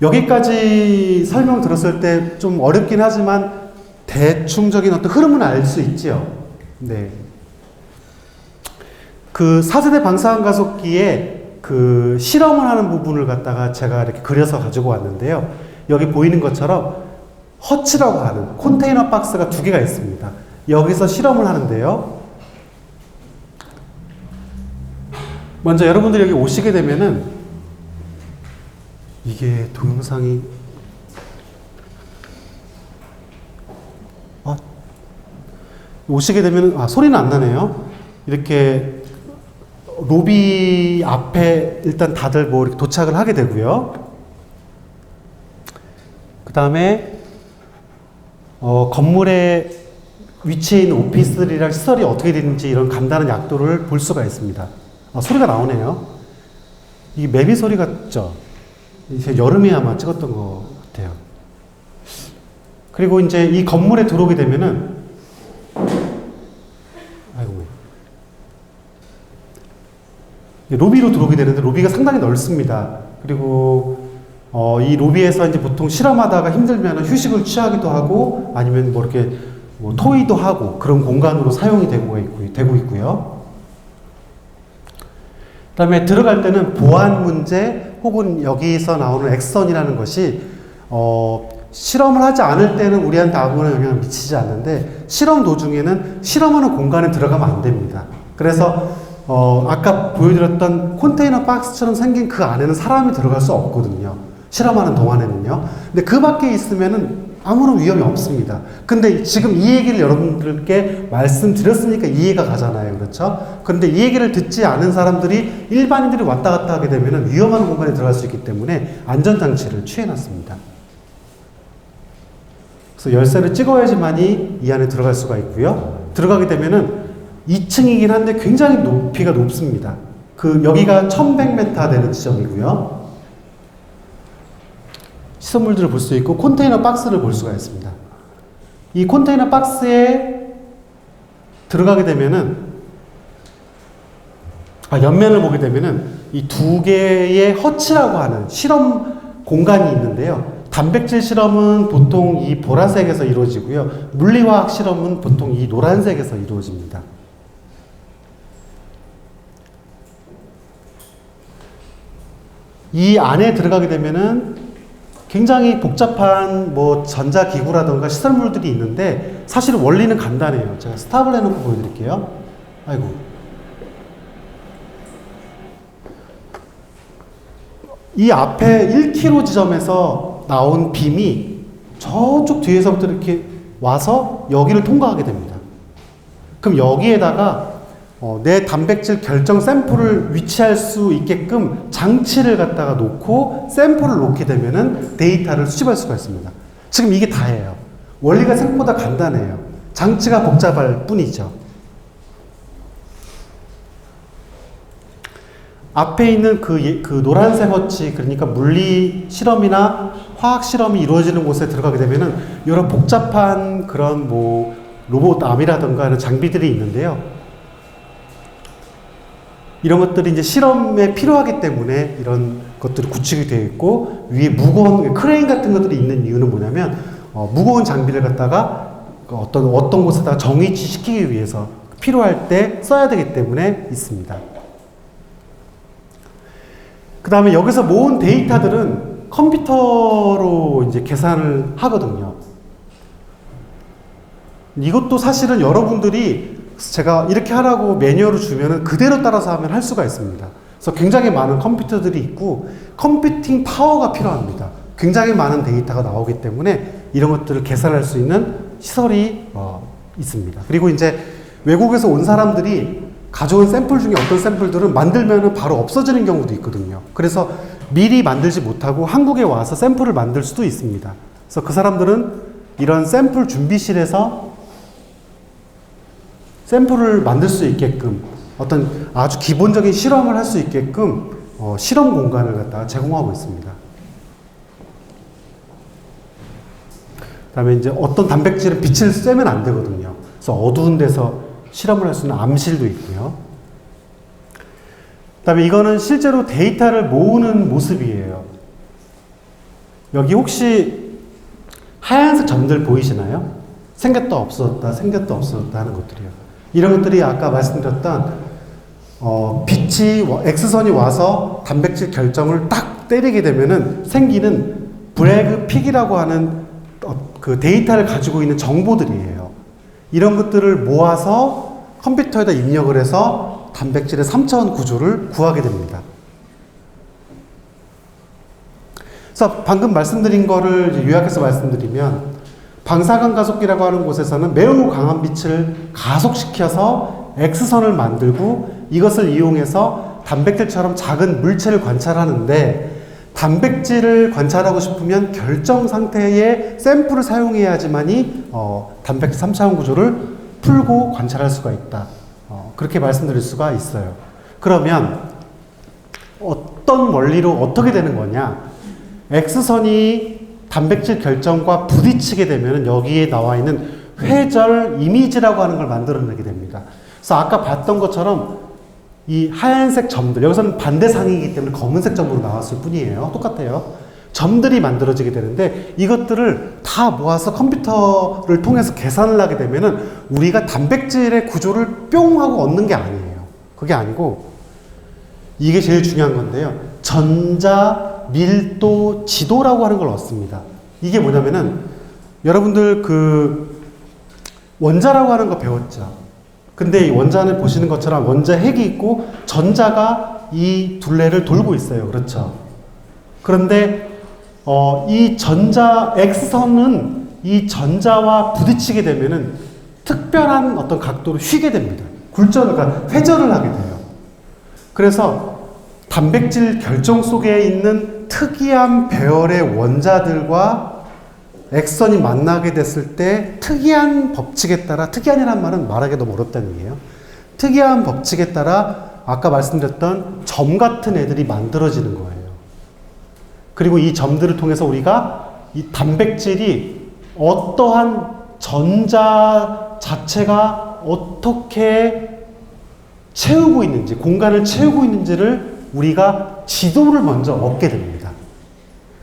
여기까지 설명 들었을 때 좀 어렵긴 하지만 대충적인 어떤 흐름은 알 수 있지요. 네. 그 4세대 방사능 가속기에 그 실험을 하는 부분을 갖다가 제가 이렇게 그려서 가지고 왔는데요. 여기 보이는 것처럼 허치라고 하는 컨테이너 박스가 두 개가 있습니다. 여기서 실험을 하는데요. 먼저 여러분들이 여기 오시게 되면은 이게 동영상이 오시게 되면은 소리는 안 나네요. 이렇게 로비 앞에 일단 다들 뭐 이렇게 도착을 하게 되고요. 그 다음에 건물에 위치해 있는 오피스들이랑 시설이 어떻게 되는지 이런 간단한 약도를 볼 수가 있습니다. 소리가 나오네요. 이게 매미 소리 같죠? 이제 여름에 아마 찍었던 것 같아요. 그리고 이제 이 건물에 들어오게 되면은 로비로 들어오게 되는데 로비가 상당히 넓습니다. 그리고 이 로비에서 이제 보통 실험하다가 힘들면 휴식을 취하기도 하고 아니면 뭐 이렇게 뭐 토의도 하고 그런 공간으로 사용이 되고 있고요. 그다음에 들어갈 때는 보안 문제 혹은 여기서 나오는 액선이라는 것이 실험을 하지 않을 때는 우리한테 아무런 영향을 미치지 않는데 실험 도중에는 실험하는 공간에 들어가면 안 됩니다. 그래서 아까 보여드렸던 컨테이너 박스처럼 생긴 그 안에는 사람이 들어갈 수 없거든요. 실험하는 동안에는요. 근데 그 밖에 있으면은 아무런 위험이 없습니다. 근데 지금 이 얘기를 여러분들께 말씀드렸으니까 이해가 가잖아요. 그렇죠? 그런데 이 얘기를 듣지 않은 사람들이 일반인들이 왔다 갔다 하게 되면은 위험한 공간에 들어갈 수 있기 때문에 안전장치를 취해놨습니다. 그래서 열쇠를 찍어야지만이 이 안에 들어갈 수가 있고요. 들어가게 되면은 2층이긴 한데 굉장히 높이가 높습니다. 여기가 1100m 되는 지점이고요. 시설물들을 볼 수 있고 컨테이너 박스를 볼 수가 있습니다. 이 컨테이너 박스에 들어가게 되면은 옆면을 보게 되면은 이 두 개의 허치라고 하는 실험 공간이 있는데요. 단백질 실험은 보통 이 보라색에서 이루어지고요. 물리화학 실험은 보통 이 노란색에서 이루어집니다. 이 안에 들어가게 되면은 굉장히 복잡한 뭐 전자기구라던가 시설물들이 있는데 사실 원리는 간단해요. 제가 스탑을 해놓고 보여드릴게요. 아이고. 이 앞에 1km 지점에서 나온 빔이 저쪽 뒤에서부터 이렇게 와서 여기를 통과하게 됩니다. 그럼 여기에다가 내 단백질 결정 샘플을 위치할 수 있게끔 장치를 갖다가 놓고 샘플을 놓게 되면은 데이터를 수집할 수가 있습니다. 지금 이게 다예요. 원리가 생각보다 간단해요. 장치가 복잡할 뿐이죠. 앞에 있는 그 노란색 허치, 그러니까 물리 실험이나 화학 실험이 이루어지는 곳에 들어가게 되면은 이런 복잡한 그런 뭐 로봇 암이라든가 이런 장비들이 있는데요. 이런 것들이 이제 실험에 필요하기 때문에 이런 것들이 구축이 되어 있고 위에 무거운 크레인 같은 것들이 있는 이유는 뭐냐면 무거운 장비를 갖다가 어떤 곳에다가 정위치 시키기 위해서 필요할 때 써야 되기 때문에 있습니다. 그 다음에 여기서 모은 데이터들은 컴퓨터로 이제 계산을 하거든요. 이것도 사실은 여러분들이 제가 이렇게 하라고 매뉴얼을 주면은 그대로 따라서 하면 할 수가 있습니다. 그래서 굉장히 많은 컴퓨터들이 있고 컴퓨팅 파워가 필요합니다. 굉장히 많은 데이터가 나오기 때문에 이런 것들을 계산할 수 있는 시설이 있습니다. 그리고 이제 외국에서 온 사람들이 가져온 샘플 중에 어떤 샘플들은 만들면은 바로 없어지는 경우도 있거든요. 그래서 미리 만들지 못하고 한국에 와서 샘플을 만들 수도 있습니다. 그래서 그 사람들은 이런 샘플 준비실에서 샘플을 만들 수 있게끔 어떤 아주 기본적인 실험을 할 수 있게끔 실험 공간을 갖다가 제공하고 있습니다. 그 다음에 이제 어떤 단백질은 빛을 쐬면 안 되거든요. 그래서 어두운 데서 실험을 할 수 있는 암실도 있고요. 그 다음에 이거는 실제로 데이터를 모으는 모습이에요. 여기 혹시 하얀색 점들 보이시나요? 생겼다 없어졌다 생겼다 없어졌다 하는 것들이요. 이런 것들이 아까 말씀드렸던 빛이 X선이 와서 단백질 결정을 딱 때리게 되면은 생기는 브래그 픽이라고 하는 그 데이터를 가지고 있는 정보들이에요. 이런 것들을 모아서 컴퓨터에다 입력을 해서 단백질의 3차원 구조를 구하게 됩니다. 그래서 방금 말씀드린 거를 요약해서 말씀드리면 방사광 가속기라고 하는 곳에서는 매우 강한 빛을 가속시켜서 X선을 만들고 이것을 이용해서 단백질처럼 작은 물체를 관찰하는데 단백질을 관찰하고 싶으면 결정 상태의 샘플을 사용해야지만이 단백질 3차원 구조를 풀고 관찰할 수가 있다. 그렇게 말씀드릴 수가 있어요. 그러면 어떤 원리로 어떻게 되는 거냐? X선이 단백질 결정과 부딪히게 되면 여기에 나와 있는 회절 이미지라고 하는 걸 만들어내게 됩니다. 그래서 아까 봤던 것처럼 이 하얀색 점들, 여기서는 반대상이기 때문에 검은색 점으로 나왔을 뿐이에요. 똑같아요. 점들이 만들어지게 되는데 이것들을 다 모아서 컴퓨터를 통해서 계산을 하게 되면은 우리가 단백질의 구조를 뿅 하고 얻는 게 아니에요. 그게 아니고 이게 제일 중요한 건데요. 전자 밀도 지도라고 하는 걸 얻습니다. 이게 뭐냐면은 여러분들 그 원자라고 하는 거 배웠죠. 근데 이 원자는 보시는 것처럼 원자 핵이 있고 전자가 이 둘레를 돌고 있어요. 그렇죠. 그런데 이 전자 X선은 이 전자와 부딪히게 되면은 특별한 어떤 각도로 휘게 됩니다. 그러니까 회전을 하게 돼요. 그래서 단백질 결정 속에 있는 특이한 배열의 원자들과 X선이 만나게 됐을 때 특이한 법칙에 따라, 특이한이라는 말은 말하기 너무 어렵다는 얘기예요. 특이한 법칙에 따라 아까 말씀드렸던 점 같은 애들이 만들어지는 거예요. 그리고 이 점들을 통해서 우리가 이 단백질이 어떠한 전자 자체가 어떻게 채우고 있는지, 공간을 채우고 있는지를 우리가 지도를 먼저 얻게 됩니다.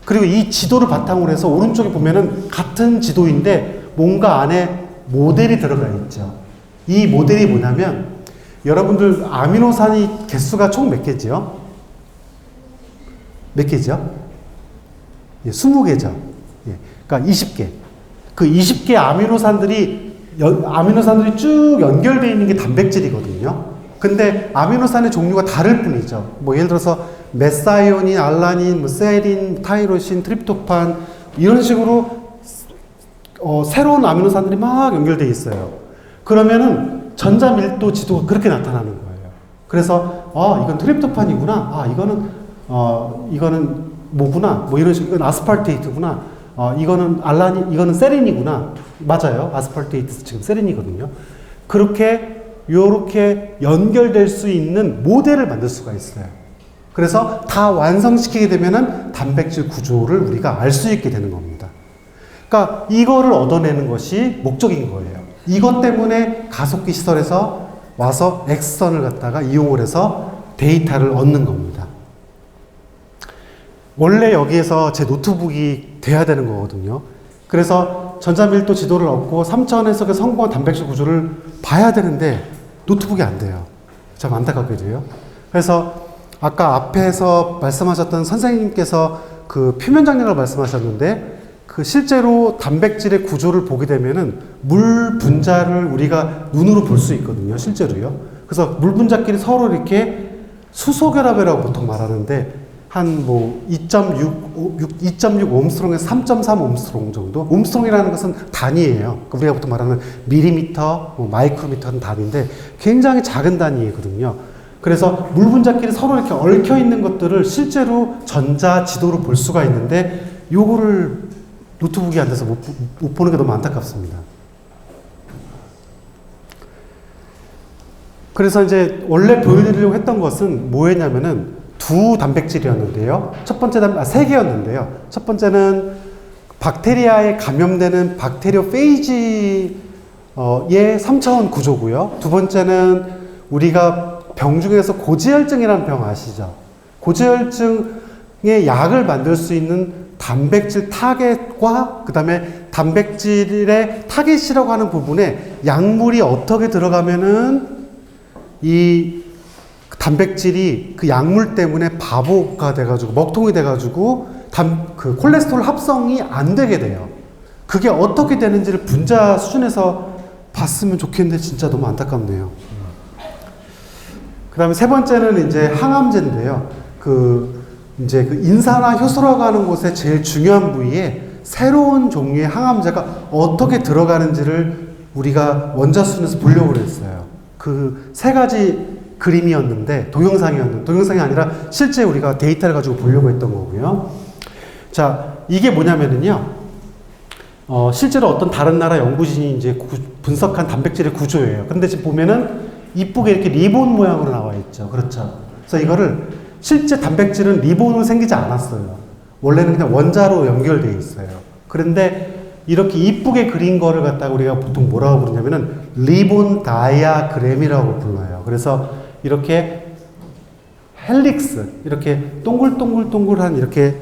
그리고 이 지도를 바탕으로 해서 오른쪽에 보면은 같은 지도인데 뭔가 안에 모델이 들어가 있죠. 이 모델이 뭐냐면 여러분들 아미노산이 개수가 총 몇 개죠? 몇 개죠? 예, 20개죠. 예, 그러니까 20개. 그 20개 아미노산들이 쭉 연결되어 있는 게 단백질이거든요. 근데 아미노산의 종류가 다를 뿐이죠. 뭐 예를 들어서 메사이오닌, 알라닌, 뭐 세린, 타이로신, 트립토판 이런 식으로 새로운 아미노산들이 막 연결되어 있어요. 그러면은 전자 밀도 지도가 그렇게 나타나는 거예요. 그래서 이건 트립토판이구나. 이거는 뭐구나. 뭐 이런 식으로 이건 아스팔테이트구나. 이거는 알라닌, 이거는 세린이구나. 맞아요. 아스팔테이트 지금 세린이거든요. 요렇게 연결될 수 있는 모델을 만들 수가 있어요. 그래서 다 완성시키게 되면은 단백질 구조를 우리가 알 수 있게 되는 겁니다. 그러니까 이거를 얻어내는 것이 목적인 거예요. 이것 때문에 가속기 시설에서 와서 X선을 갖다가 이용을 해서 데이터를 얻는 겁니다. 원래 여기에서 제 노트북이 돼야 되는 거거든요. 그래서 전자밀도 지도를 얻고 3차원 해석에 성공한 단백질 구조를 봐야 되는데 노트북이 안 돼요. 참 안타깝게도요. 그래서 아까 앞에서 말씀하셨던 선생님께서 그 표면 장력을 말씀하셨는데 그 실제로 단백질의 구조를 보게 되면은 물 분자를 우리가 눈으로 볼 수 있거든요. 실제로요. 그래서 물 분자끼리 서로 이렇게 수소결합이라고 보통 말하는데 한 뭐 2.6 옴스트롱에서 3.3 옴스트롱 정도? 옴스트롱이라는 것은 단위예요. 우리가 보통 말하는 밀리미터, 마이크로미터 같은 단위인데 굉장히 작은 단위거든요. 그래서 물 분자끼리 서로 이렇게 얽혀 있는 것들을 실제로 전자 지도로 볼 수가 있는데 요거를 노트북이 안 돼서 못 보는 게 너무 안타깝습니다. 그래서 이제 원래 보여드리려고 했던 것은 뭐였냐면은 두 단백질이었는데요. 세 개였는데요. 첫 번째는 박테리아에 감염되는 박테리오페이지의 3차원 구조고요. 두 번째는 우리가 병 중에서 고지혈증이라는 병 아시죠? 고지혈증의 약을 만들 수 있는 단백질 타겟과 그 다음에 단백질의 타겟이라고 하는 부분에 약물이 어떻게 들어가면은 이 단백질이 그 약물 때문에 바보가 돼가지고 먹통이 돼가지고 그 콜레스테롤 합성이 안 되게 돼요. 그게 어떻게 되는지를 분자 수준에서 봤으면 좋겠는데 진짜 너무 안타깝네요. 그 다음에 세 번째는 이제 항암제인데요. 이제 그 인사나 효소라고 하는 곳에 제일 중요한 부위에 새로운 종류의 항암제가 어떻게 들어가는지를 우리가 원자순에서 보려고 했어요. 그 세 가지 그림이었는데, 동영상이 아니라 실제 우리가 데이터를 가지고 보려고 했던 거고요. 자, 이게 뭐냐면은요, 실제로 어떤 다른 나라 연구진이 이제 분석한 단백질의 구조예요. 근데 지금 보면은 이쁘게 이렇게 리본 모양으로 나와 있죠. 그렇죠. 그래서 이거를 실제 단백질은 리본으로 생기지 않았어요. 원래는 그냥 원자로 연결되어 있어요. 그런데 이렇게 이쁘게 그린 거를 갖다가 우리가 보통 뭐라고 부르냐면은 리본 다이아그램이라고 불러요. 그래서 이렇게 헬릭스, 이렇게 동글동글동글한 이렇게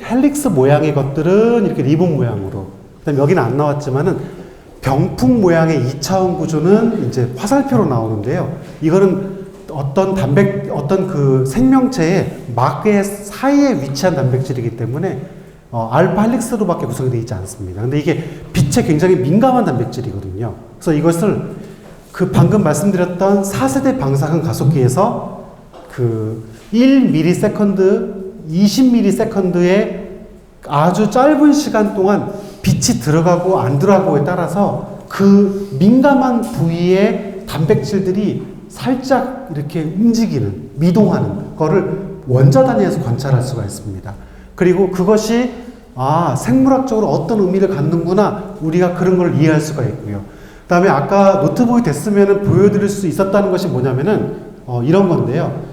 헬릭스 모양의 것들은 이렇게 리본 모양으로. 그다음에 여기는 안 나왔지만은 병풍 모양의 2차원 구조는 이제 화살표로 나오는데요. 이거는 어떤 그 생명체의 막의 사이에 위치한 단백질이기 때문에 알파 헬릭스로밖에 구성이 되어 있지 않습니다. 근데 이게 빛에 굉장히 민감한 단백질이거든요. 그래서 이것을 그 방금 말씀드렸던 4세대 방사능 가속기에서 그 1ms, 20ms의 아주 짧은 시간 동안 빛이 들어가고 안 들어가고에 따라서 그 민감한 부위의 단백질들이 살짝 이렇게 움직이는, 미동하는 거를 원자 단위에서 관찰할 수가 있습니다. 그리고 그것이 생물학적으로 어떤 의미를 갖는구나, 우리가 그런 걸 이해할 수가 있고요. 그 다음에 아까 노트북이 됐으면 보여드릴 수 있었다는 것이 뭐냐면은 이런 건데요.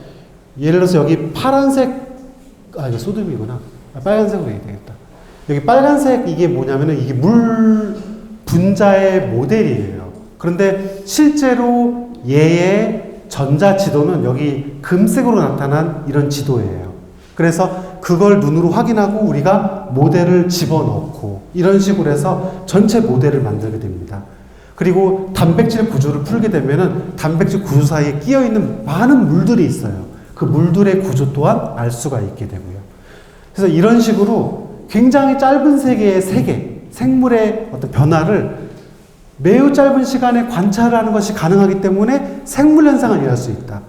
예를 들어서 여기 파란색, 이거 소듐이구나. 빨간색으로 해야 되겠다. 여기 빨간색 이게 뭐냐면은 이게 물 분자의 모델이에요. 그런데 실제로 얘의 전자 지도는 여기 금색으로 나타난 이런 지도예요. 그래서 그걸 눈으로 확인하고 우리가 모델을 집어넣고 이런 식으로 해서 전체 모델을 만들게 됩니다. 그리고 단백질 구조를 풀게 되면은 단백질 구조 사이에 끼어 있는 많은 물들이 있어요. 그 물들의 구조 또한 알 수가 있게 되고요. 그래서 이런 식으로 굉장히 짧은 세계의 세계, 생물의 어떤 변화를 매우 짧은 시간에 관찰하는 것이 가능하기 때문에 생물 현상을 이해할 수 있다.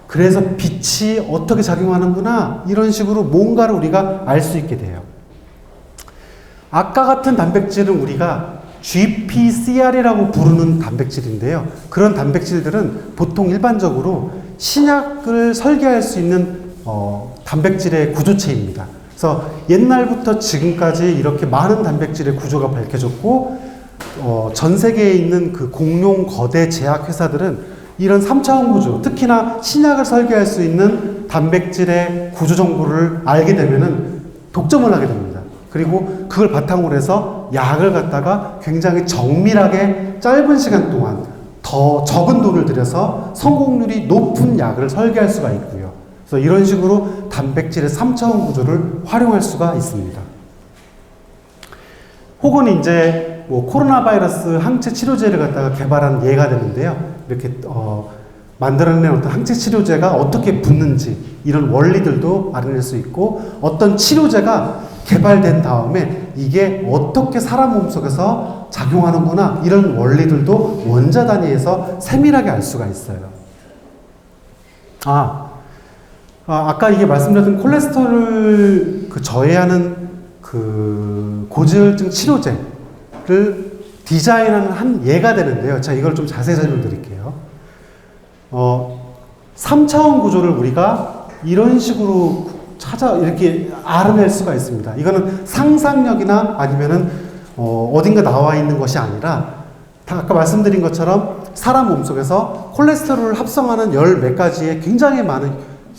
그래서 빛이 어떻게 작용하는구나. 이런 식으로 뭔가를 우리가 알 수 있게 돼요. 아까 같은 단백질은 우리가 GPCR이라고 부르는 단백질인데요. 그런 단백질들은 보통 일반적으로 신약을 설계할 수 있는 단백질의 구조체입니다. 그래서 옛날부터 지금까지 이렇게 많은 단백질의 구조가 밝혀졌고 전 세계에 있는 그 공룡 거대 제약 회사들은 이런 3차원 구조, 특히나 신약을 설계할 수 있는 단백질의 구조 정보를 알게 되면은 독점을 하게 됩니다. 그리고 그걸 바탕으로 해서 약을 갖다가 굉장히 정밀하게 짧은 시간 동안 더 적은 돈을 들여서 성공률이 높은 약을 설계할 수가 있고요. 그래서 이런 식으로 단백질의 3차원 구조를 활용할 수가 있습니다. 혹은 이제 코로나 바이러스 항체 치료제를 갖다가 개발한 예가 되는데요. 이렇게 만들어낸 어떤 항체 치료제가 어떻게 붙는지 이런 원리들도 알아낼 수 있고, 어떤 치료제가 개발된 다음에 이게 어떻게 사람 몸속에서 작용하는구나, 이런 원리들도 원자 단위에서 세밀하게 알 수가 있어요. 아까 이게 말씀드렸던 콜레스테롤을 저해하는 그 고지혈증 치료제를 디자인하는 한 예가 되는데요. 자, 이걸 좀 자세히 설명드릴게요. 3차원 구조를 우리가 이런 식으로 이렇게 알아낼 수가 있습니다. 이거는 상상력이나 아니면은 어딘가 나와 있는 것이 아니라, 아까 말씀드린 것처럼 사람 몸속에서 콜레스테롤을 합성하는 열 몇 가지의 굉장히 많은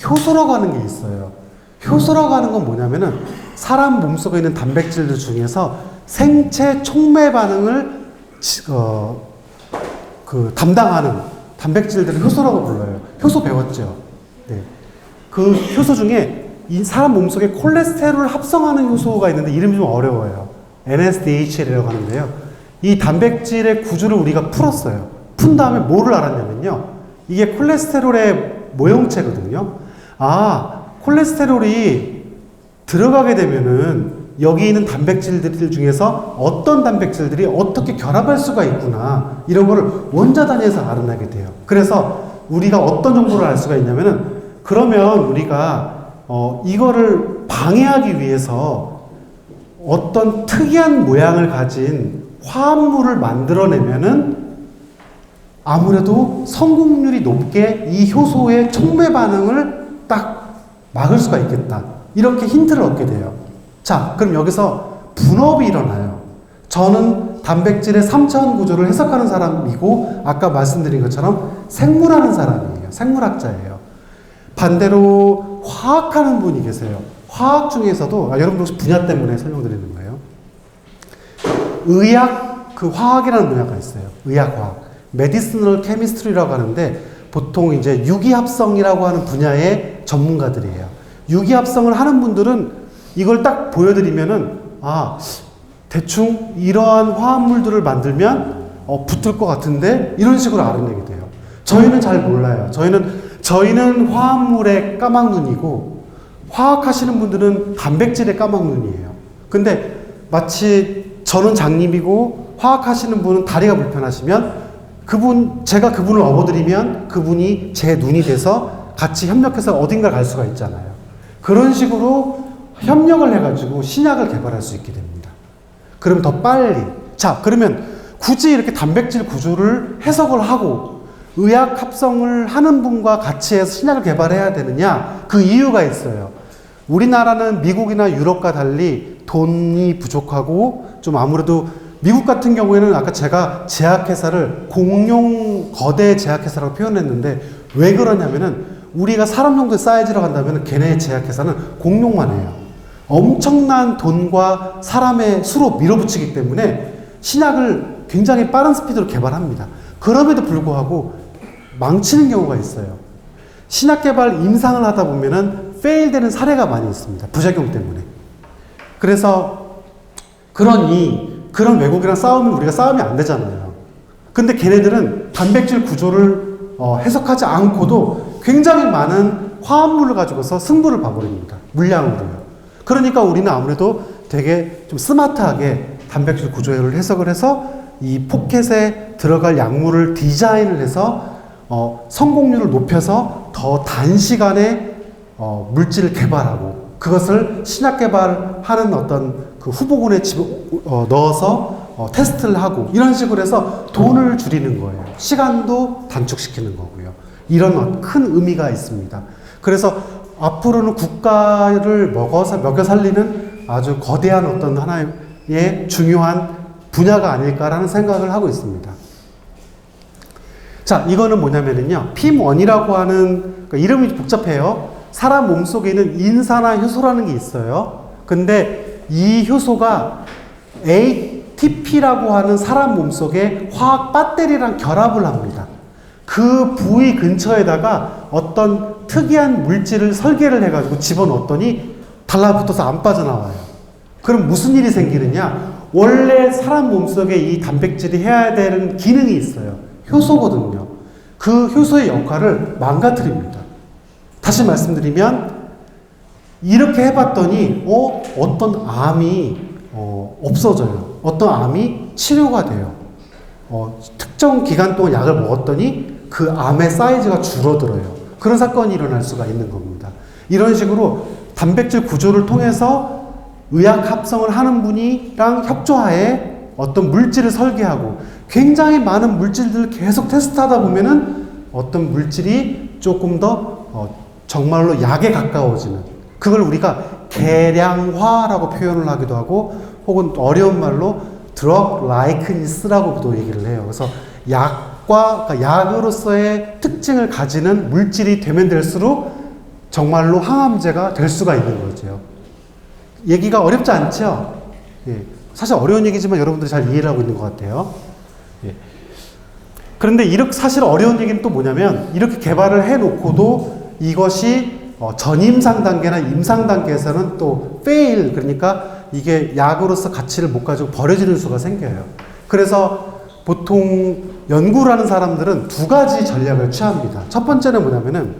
효소라고 하는 게 있어요. 효소라고 하는 건 뭐냐면은 사람 몸속에 있는 단백질들 중에서 생체 촉매 반응을 담당하는 단백질들을 효소라고 불러요. 효소 배웠죠? 네. 그 효소 중에 이 사람 몸속에 콜레스테롤을 합성하는 효소가 있는데 이름이 좀 어려워요. NSDHL이라고 하는데요. 이 단백질의 구조를 우리가 풀었어요. 푼 다음에 뭐를 알았냐면요. 이게 콜레스테롤의 모형체거든요. 콜레스테롤이 들어가게 되면은 여기 있는 단백질들 중에서 어떤 단백질들이 어떻게 결합할 수가 있구나 이런 거를 원자 단위에서 알아내게 돼요. 그래서 우리가 어떤 정보를 알 수가 있냐면은 그러면 우리가 이거를 방해하기 위해서 어떤 특이한 모양을 가진 화합물을 만들어내면은 아무래도 성공률이 높게 이 효소의 촉매 반응을 딱 막을 수가 있겠다. 이렇게 힌트를 얻게 돼요. 자, 그럼 여기서 분업이 일어나요. 저는 단백질의 3차원 구조를 해석하는 사람이고 아까 말씀드린 것처럼 생물하는 사람이에요. 생물학자예요. 반대로 화학하는 분이 계세요. 화학 중에서도 여러분 혹시 분야 때문에 설명드리는 거예요. 의학, 그 화학이라는 분야가 있어요. 의학화학. 메디시널 케미스트리라고 하는데 보통 이제 유기합성이라고 하는 분야의 전문가들이에요. 유기합성을 하는 분들은 이걸 딱 보여드리면은 대충 이러한 화합물들을 만들면 붙을 것 같은데 이런 식으로 알아내게 돼요. 저희는 잘 몰라요. 저희는 화합물의 까막눈이고 화학하시는 분들은 단백질의 까막눈이에요. 근데 마치 저는 장님이고 화학하시는 분은 다리가 불편하시면 제가 그분을 업어드리면 그분이 제 눈이 돼서 같이 협력해서 어딘가 갈 수가 있잖아요. 그런 식으로 협력을 해가지고 신약을 개발할 수 있게 됩니다. 그럼 더 빨리. 자, 그러면 굳이 이렇게 단백질 구조를 해석을 하고 의학 합성을 하는 분과 같이 해서 신약을 개발해야 되느냐? 그 이유가 있어요. 우리나라는 미국이나 유럽과 달리 돈이 부족하고 좀 아무래도 미국 같은 경우에는 아까 제가 제약회사를 공룡 거대 제약회사라고 표현했는데 왜 그러냐면은 우리가 사람 정도의 사이즈로 간다면 걔네의 제약회사는 공룡만 해요. 엄청난 돈과 사람의 수로 밀어붙이기 때문에 신약을 굉장히 빠른 스피드로 개발합니다. 그럼에도 불구하고 망치는 경우가 있어요. 신약 개발 임상을 하다 보면은 페일되는 사례가 많이 있습니다. 부작용 때문에. 그래서 그런 외국이랑 싸우면 우리가 싸우면 안 되잖아요. 근데 걔네들은 단백질 구조를 해석하지 않고도 굉장히 많은 화합물을 가지고서 승부를 봐버립니다. 물량으로요. 그러니까 우리는 아무래도 되게 좀 스마트하게 단백질 구조를 해석을 해서 이 포켓에 들어갈 약물을 디자인을 해서 성공률을 높여서 더 단시간에 물질을 개발하고 그것을 신약 개발하는 어떤 그 후보군에 넣어서 테스트를 하고 이런 식으로 해서 돈을 줄이는 거예요. 시간도 단축시키는 거고요. 이런 큰 의미가 있습니다. 그래서 앞으로는 국가를 먹여 살리는 아주 거대한 어떤 하나의 중요한 분야가 아닐까라는 생각을 하고 있습니다. 자, 이거는 뭐냐면은요, PIM1이라고 하는, 그러니까 이름이 복잡해요. 사람 몸 속에 있는 인산화 효소라는 게 있어요. 근데 이 효소가 ATP라고 하는 사람 몸 속에 화학 배터리랑 결합을 합니다. 그 부위 근처에다가 어떤 특이한 물질을 설계를 해가지고 집어넣었더니 달라붙어서 안 빠져나와요. 그럼 무슨 일이 생기느냐? 원래 사람 몸속에 이 단백질이 해야 되는 기능이 있어요. 효소거든요. 그 효소의 역할을 망가뜨립니다. 다시 말씀드리면 이렇게 해봤더니 어떤 암이 없어져요. 어떤 암이 치료가 돼요. 특정 기간 동안 약을 먹었더니 그 암의 사이즈가 줄어들어요. 그런 사건이 일어날 수가 있는 겁니다. 이런 식으로 단백질 구조를 통해서 의학 합성을 하는 분이랑 협조하에 어떤 물질을 설계하고 굉장히 많은 물질들을 계속 테스트하다 보면은 어떤 물질이 조금 더 정말로 약에 가까워지는, 그걸 우리가 계량화라고 표현을 하기도 하고 혹은 어려운 말로 drug likeness라고도 얘기를 해요. 그래서 그러니까 약으로서의 특징을 가지는 물질이 되면 될수록 정말로 항암제가 될 수가 있는 거죠. 얘기가 어렵지 않죠? 예. 사실 어려운 얘기지만 여러분들이 잘 이해를 하고 있는 것 같아요. 예. 그런데 사실 어려운 얘기는 또 뭐냐면 이렇게 개발을 해놓고도 이것이 전임상 단계나 임상 단계에서는 또 fail, 그러니까 이게 약으로서 가치를 못 가지고 버려지는 수가 생겨요. 그래서 보통 연구를 하는 사람들은 두 가지 전략을 취합니다. 첫 번째는 뭐냐면은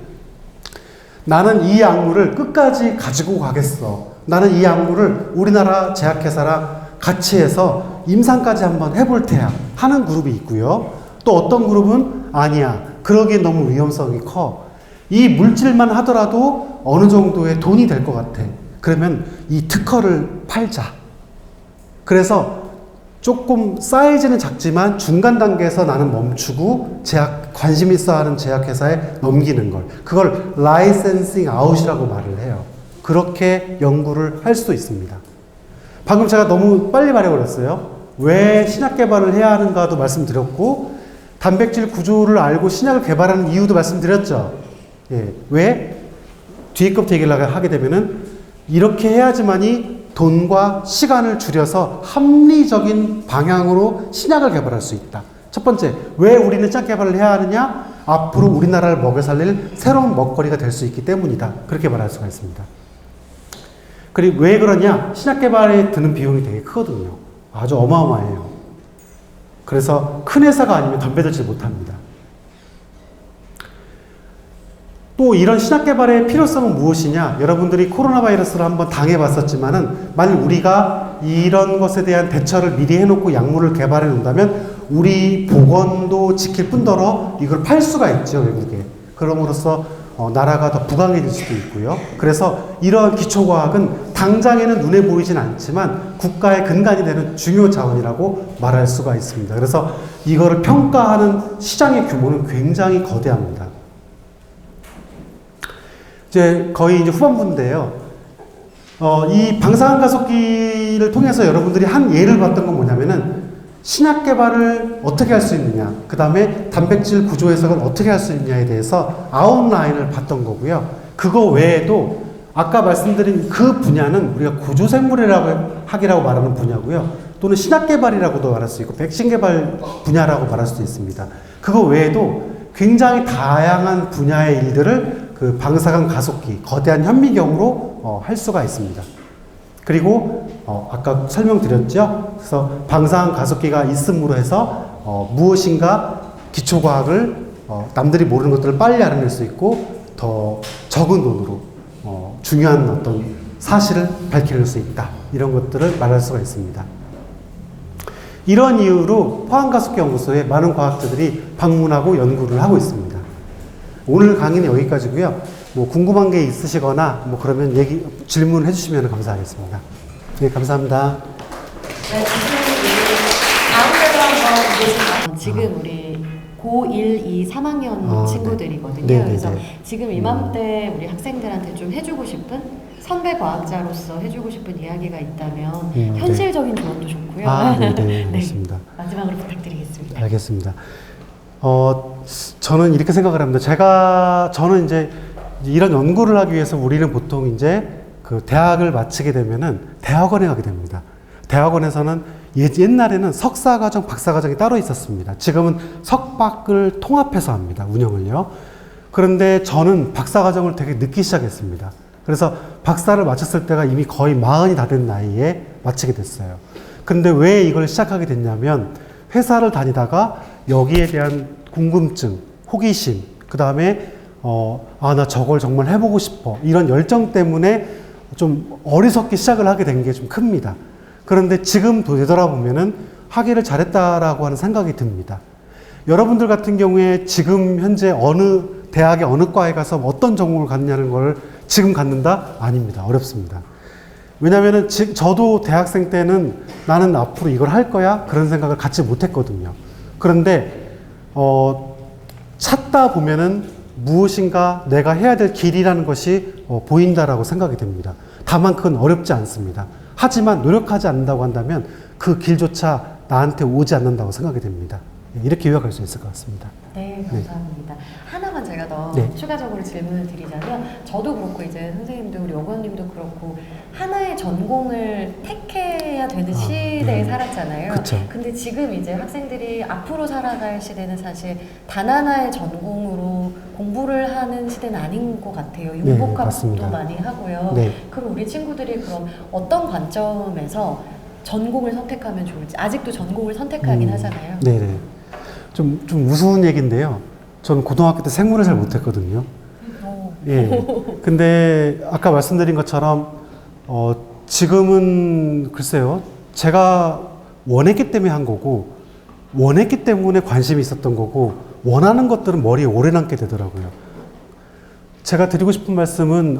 나는 이 약물을 끝까지 가지고 가겠어. 나는 이 약물을 우리나라 제약회사랑 같이 해서 임상까지 한번 해볼 테야 하는 그룹이 있고요. 또 어떤 그룹은 아니야. 그러기엔 너무 위험성이 커. 이 물질만 하더라도 어느 정도의 돈이 될 것 같아. 그러면 이 특허를 팔자. 그래서 조금 사이즈는 작지만 중간 단계에서 나는 멈추고 관심 있어 하는 제약회사에 넘기는 걸. 그걸 라이센싱 아웃이라고 말을 해요. 그렇게 연구를 할 수도 있습니다. 방금 제가 너무 빨리 말해버렸어요. 왜 신약 개발을 해야 하는가도 말씀드렸고, 단백질 구조를 알고 신약을 개발하는 이유도 말씀드렸죠. 예. 왜? 뒤에 것부터 얘기를 하게 되면은 이렇게 해야지만이 돈과 시간을 줄여서 합리적인 방향으로 신약을 개발할 수 있다. 첫 번째, 왜 우리는 신약 개발을 해야 하느냐? 앞으로 우리나라를 먹여 살릴 새로운 먹거리가 될 수 있기 때문이다. 그렇게 말할 수가 있습니다. 그리고 왜 그러냐? 신약 개발에 드는 비용이 되게 크거든요. 아주 어마어마해요. 그래서 큰 회사가 아니면 덤벼들지 못합니다. 또 이런 신약 개발의 필요성은 무엇이냐? 여러분들이 코로나 바이러스를 한번 당해봤었지만은 만일 우리가 이런 것에 대한 대처를 미리 해놓고 약물을 개발해 놓는다면 우리 보건도 지킬 뿐더러 이걸 팔 수가 있죠, 외국에. 그럼으로써 나라가 더 부강해질 수도 있고요. 그래서 이러한 기초과학은 당장에는 눈에 보이진 않지만 국가의 근간이 되는 중요 자원이라고 말할 수가 있습니다. 그래서 이거를 평가하는 시장의 규모는 굉장히 거대합니다. 이제 거의 이제 후반부인데요. 이 방사능 가속기를 통해서 여러분들이 한 예를 봤던 건 뭐냐면은 신약 개발을 어떻게 할 수 있느냐, 그 다음에 단백질 구조 해석을 어떻게 할 수 있느냐에 대해서 아웃라인을 봤던 거고요. 그거 외에도 아까 말씀드린 그 분야는 우리가 구조생물이라고 하기라고 말하는 분야고요. 또는 신약 개발이라고도 말할 수 있고 백신 개발 분야라고 말할 수도 있습니다. 그거 외에도 굉장히 다양한 분야의 일들을 그 방사능 가속기, 거대한 현미경으로 할 수가 있습니다. 그리고 아까 설명드렸죠. 그래서 방사능 가속기가 있음으로 해서 무엇인가 기초과학을 남들이 모르는 것들을 빨리 알아낼 수 있고 더 적은 돈으로 중요한 어떤 사실을 밝혀낼 수 있다. 이런 것들을 말할 수가 있습니다. 이런 이유로 포항가속기연구소에 많은 과학자들이 방문하고 연구를 하고 있습니다. 오늘 강의는 여기까지고요. 뭐 궁금한 게 있으시거나 뭐 그러면 질문해 주시면 감사하겠습니다. 네, 감사합니다. 네, 다음으로 한번 보겠습니다. 지금 우리 고1, 2, 3학년 친구들이거든요. 네. 그래서 지금 이맘때 우리 학생들한테 좀 해주고 싶은 선배 과학자로서 해주고 싶은 이야기가 있다면 현실적인 조언도 좋고요. 네, 알겠습니다. 마지막으로 부탁드리겠습니다. 알겠습니다. 저는 이렇게 생각을 합니다. 저는 이제 이런 연구를 하기 위해서 우리는 보통 이제 그 대학을 마치게 되면은 대학원에 가게 됩니다. 대학원에서는 옛날에는 석사과정, 박사과정이 따로 있었습니다. 지금은 석박을 통합해서 합니다. 운영을요. 그런데 저는 박사과정을 되게 늦게 시작했습니다. 그래서 박사를 마쳤을 때가 이미 거의 40이 다 된 나이에 마치게 됐어요. 근데 왜 이걸 시작하게 됐냐면 회사를 다니다가 여기에 대한 궁금증, 호기심, 그 다음에 나 저걸 정말 해보고 싶어. 이런 열정 때문에 좀 어리석게 시작을 하게 된 게 좀 큽니다. 그런데 지금 되돌아보면은 하기를 잘했다라고 하는 생각이 듭니다. 여러분들 같은 경우에 지금 현재 어느 대학의 어느 과에 가서 어떤 전공을 갖느냐는 걸 지금 갖는다? 아닙니다. 어렵습니다. 왜냐면은 저도 대학생 때는 나는 앞으로 이걸 할 거야? 그런 생각을 갖지 못했거든요. 그런데 찾다 보면은 무엇인가 내가 해야 될 길이라는 것이 보인다라고 생각이 됩니다. 다만 그건 어렵지 않습니다. 하지만 노력하지 않는다고 한다면 그 길조차 나한테 오지 않는다고 생각이 됩니다. 이렇게 요약할 수 있을 것 같습니다. 네, 감사합니다. 하나만 제가 더 네. 추가적으로 질문을 드리자면 저도 그렇고 이제 선생님도 우리 여관님도 그렇고 하나의 전공을 택해야 되는 시대에 살았잖아요. 그쵸. 근데 지금 이제 학생들이 앞으로 살아갈 시대는 사실 단 하나의 전공으로 공부를 하는 시대는 아닌 것 같아요. 융복합도 맞습니다. 많이 하고요. 네. 그럼 우리 친구들이 그럼 어떤 관점에서 전공을 선택하면 좋을지 아직도 전공을 선택하긴 하잖아요. 네네. 좀 우스운 얘기인데요. 저는 고등학교 때 생물을 잘 못했거든요. 예. 근데 아까 말씀드린 것처럼 지금은 글쎄요. 제가 원했기 때문에 한 거고, 원했기 때문에 관심이 있었던 거고, 원하는 것들은 머리에 오래 남게 되더라고요. 제가 드리고 싶은 말씀은,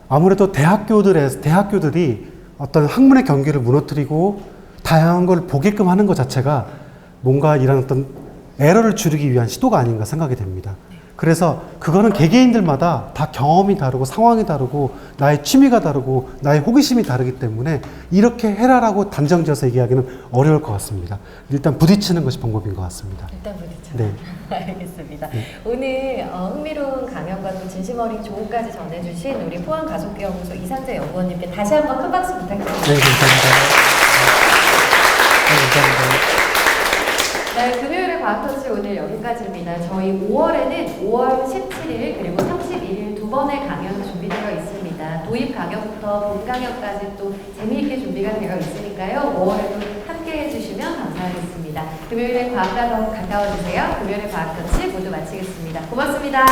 아무래도 대학교들이 어떤 학문의 경계를 무너뜨리고 다양한 걸 보게끔 하는 것 자체가 뭔가 이런 어떤 에러를 줄이기 위한 시도가 아닌가 생각이 됩니다. 그래서 그거는 개개인들마다 다 경험이 다르고 상황이 다르고 나의 취미가 다르고 나의 호기심이 다르기 때문에 이렇게 해라라고 단정지어서 얘기하기는 어려울 것 같습니다. 일단 부딪히는 것이 방법인 것 같습니다. 일단 부딪혀. 네. 알겠습니다. 네. 오늘 흥미로운 강연과 또 진심 어린 조언까지 전해주신 우리 포항가족연구소 이상재 연구원님께 다시 한번 큰 박수 부탁드립니다. 네, 감사합니다. 네, 감사합니다. 네, 금요일의 과학터치 오늘 여기까지입니다. 저희 5월에는 5월 17일 그리고 31일 두 번의 강연 준비되어 있습니다. 도입 강연부터 본 강연까지 또 재미있게 준비가 되어 있으니까요. 5월에도 함께 해주시면 감사하겠습니다. 금요일의 과학과 더 가까워지세요. 금요일의 과학터치 모두 마치겠습니다. 고맙습니다.